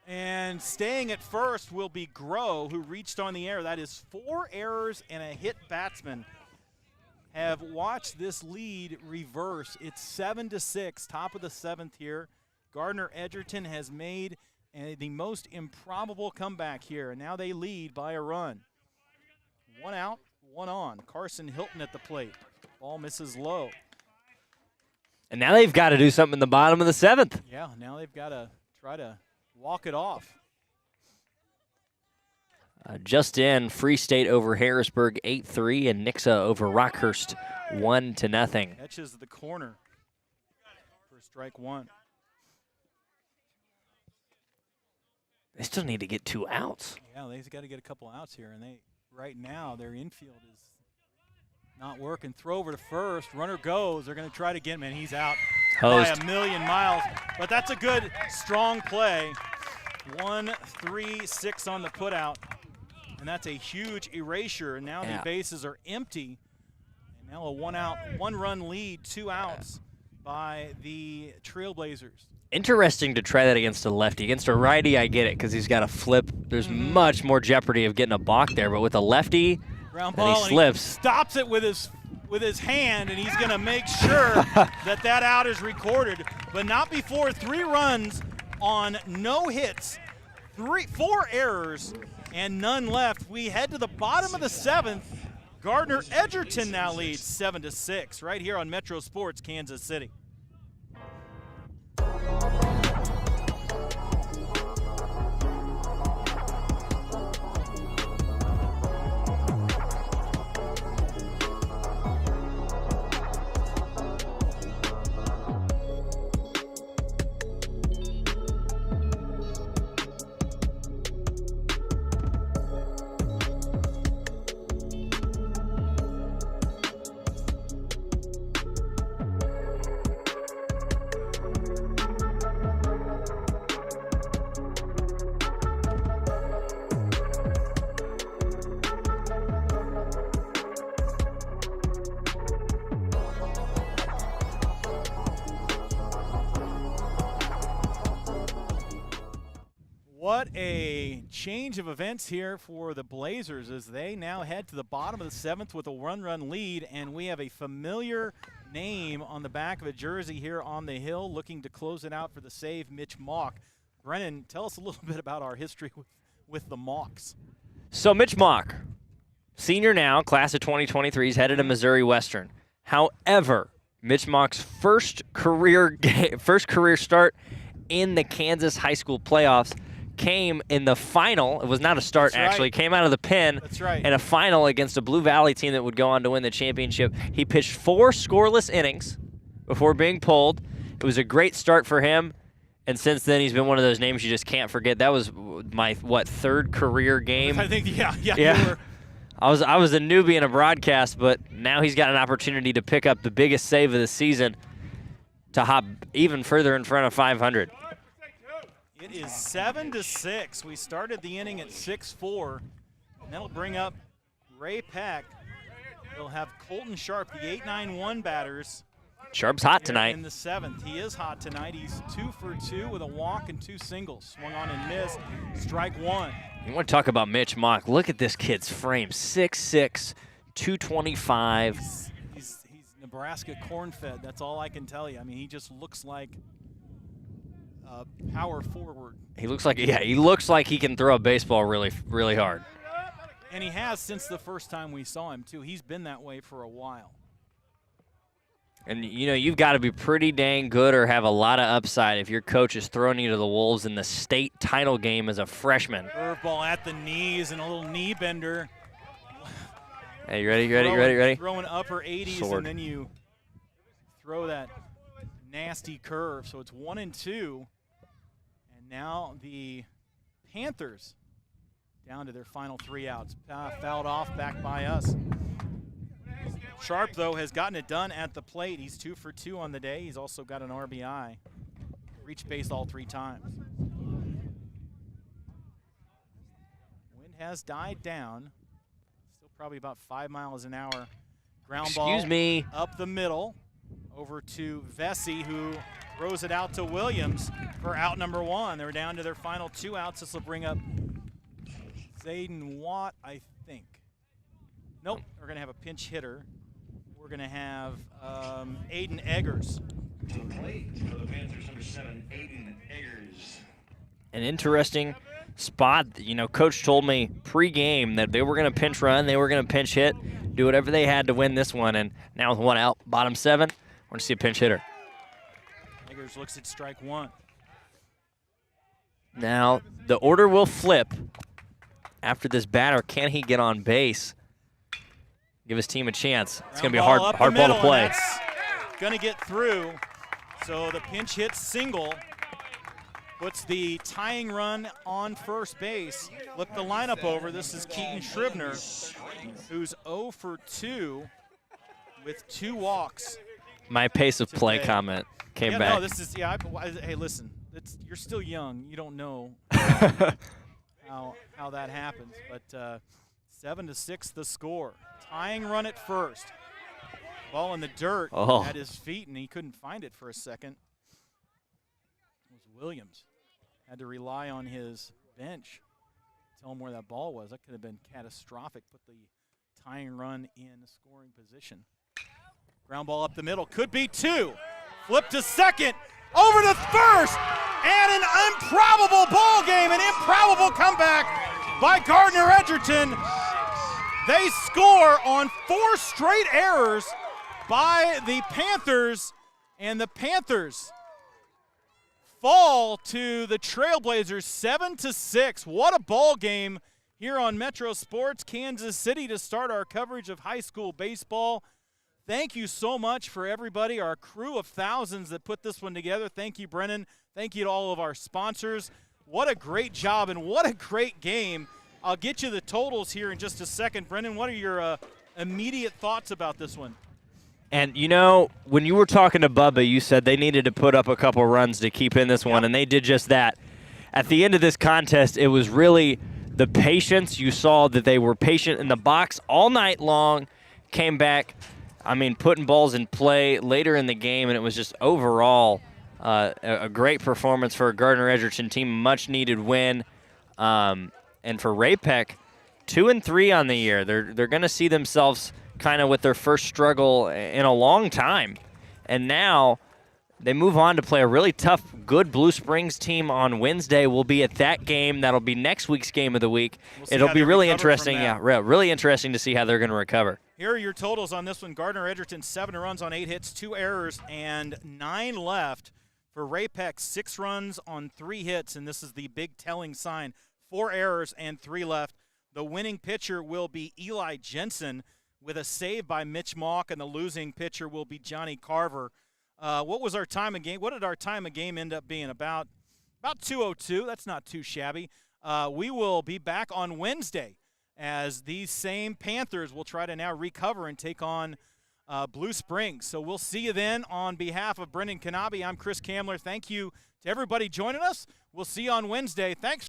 And staying at first will be Groh, who reached on the error. That is 4 errors and a hit batsman have watched this lead reverse. It's 7-6, top of the 7th here. Gardner-Edgerton has made the most improbable comeback here, and now they lead by a run. 1 out, 1 on. Carson Hilton at the plate. Ball misses low. And now they've got to do something in the bottom of the 7th. Yeah, now they've got to try to walk it off. Just in, Free State over Harrisburg 8-3, and Nixa over Rockhurst 1-0. Catches the corner for strike one. They still need to get 2 outs. Yeah, they've got to get a couple outs here, and right now their infield is not working. Throw over to first. Runner goes. They're going to try to get him, and he's out by a million miles. But that's a good, strong play. 1-3-6 on the putout. And that's a huge erasure. And now the bases are empty. And now a one-run lead, 2 outs by the Trailblazers. Interesting to try that against a lefty. Against a righty, I get it, because he's got a flip. There's much more jeopardy of getting a balk there. But with a lefty, ground ball, and he slips. He stops it with his hand, and he's going to make sure that out is recorded. But not before 3 runs on no hits, 4 errors, and none left. We head to the bottom of the 7th. Gardner-Edgerton now leads 7-6 right here on Metro Sports, Kansas City. What a change of events here for the Blazers as they now head to the bottom of the 7th with a one-run lead, and we have a familiar name on the back of a jersey here on the hill looking to close it out for the save, Mitch Mock. Brennen, tell us a little bit about our history with the Mocks. So Mitch Mock, senior now, class of 2023, is headed to Missouri Western. However, Mitch Mock's first career start in the Kansas high school playoffs came in the final. It was not a start, actually. Came out of the pen in a final against a Blue Valley team that would go on to win the championship. He pitched 4 scoreless innings before being pulled. It was a great start for him, and since then he's been one of those names you just can't forget. That was my, 3rd career game? I think, yeah. I was a newbie in a broadcast, but now he's got an opportunity to pick up the biggest save of the season to hop even further in front of 500. It is 7-6. We started the inning at 6-4, and that'll bring up Ray-Pec. He'll have Colton Sharp, the 8-9-1 batters. Sharp's hot tonight. In the 7th. He is hot tonight. He's 2 for 2 with a walk and 2 singles. Swung on and missed. Strike one. You want to talk about Mitch Mock. Look at this kid's frame. 6'6", 225. He's Nebraska corn-fed. That's all I can tell you. I mean, he just looks like power forward. He looks like he can throw a baseball really, really hard. And he has since the first time we saw him, too. He's been that way for a while. And, you've got to be pretty dang good or have a lot of upside if your coach is throwing you to the Wolves in the state title game as a freshman. Curveball at the knees and a little knee bender. Hey, you ready? Throwing upper 80s, Sword. and then you throw that nasty curve. So it's 1-2. And now the Panthers down to their final 3 outs. Fouled off back by us. Sharp, though, has gotten it done at the plate. He's 2 for 2 on the day. He's also got an RBI. Reached base all 3 times. Wind has died down. Still probably about 5 miles an hour. Ground ball up the middle over to Vesey, who throws it out to Williams for out number 1. They're down to their final 2 outs. This will bring up Zayden Watt, I think. Nope, we're going to have a pinch hitter. We're going to have Aiden Eggers. To the plate for the Panthers, number 7, Aiden Eggers. An interesting spot. Coach told me pre-game that they were going to pinch run, they were going to pinch hit, do whatever they had to win this one. And now with 1 out, bottom 7, we're going to see a pinch hitter. Eggers looks at strike 1. Now, the order will flip after this batter. Can he get on base? Give his team a chance. It's going to be a hard ball to play. Going to get through. So the pinch hit single puts the tying run on first base. Flip the lineup over. This is Keaton Shrivner, who's 0 for 2 with 2 walks. My pace of play comment came back. No, this is, hey, listen, you're still young. You don't know how that happens. But 7-6 the score. Tying run at first. Ball in the dirt at his feet, and he couldn't find it for a second. It was Williams. Had to rely on his bench. Tell him where that ball was. That could have been catastrophic. Put the tying run in scoring position. Ground ball up the middle. Could be 2. Flip to second. Over to first. And an improbable ball game. An improbable comeback by Gardner-Edgerton. They score on 4 straight errors by the Panthers. And the Panthers fall to the Trailblazers 7-6. What a ball game here on Metro Sports Kansas City to start our coverage of high school baseball. Thank you so much for everybody, our crew of thousands that put this one together. Thank you, Brennen. Thank you to all of our sponsors. What a great job and what a great game. I'll get you the totals here in just a second. Brennen, what are your immediate thoughts about this one? And, you know, when you were talking to Bubba, you said they needed to put up a couple runs to keep in this one, and they did just that. At the end of this contest, it was really the patience. You saw that they were patient in the box all night long, came back, putting balls in play later in the game, and it was just overall a great performance for a Gardner-Edgerton team, much-needed win. And for Ray-Pec, 2-3 on the year. They're going to see themselves kind of with their first struggle in a long time. And now they move on to play a really tough, good Blue Springs team on Wednesday. We'll be at that game. That'll be next week's game of the week. It'll be really interesting. Yeah, really interesting to see how they're going to recover. Here are your totals on this one. Gardner-Edgerton, 7 runs on 8 hits, 2 errors, and 9 left. For Ray-Pec, 6 runs on 3 hits, and this is the big telling sign. 4 errors and 3 left. The winning pitcher will be Eli Jensen with a save by Mitch Mock, and the losing pitcher will be Johnny Carver. What was our time of game? What did our time of game end up being? About 2:02. That's not too shabby. We will be back on Wednesday as these same Panthers will try to now recover and take on Blue Springs. So we'll see you then. On behalf of Brennen Knabe, I'm Chris Kamler. Thank you to everybody joining us. We'll see you on Wednesday. Thanks.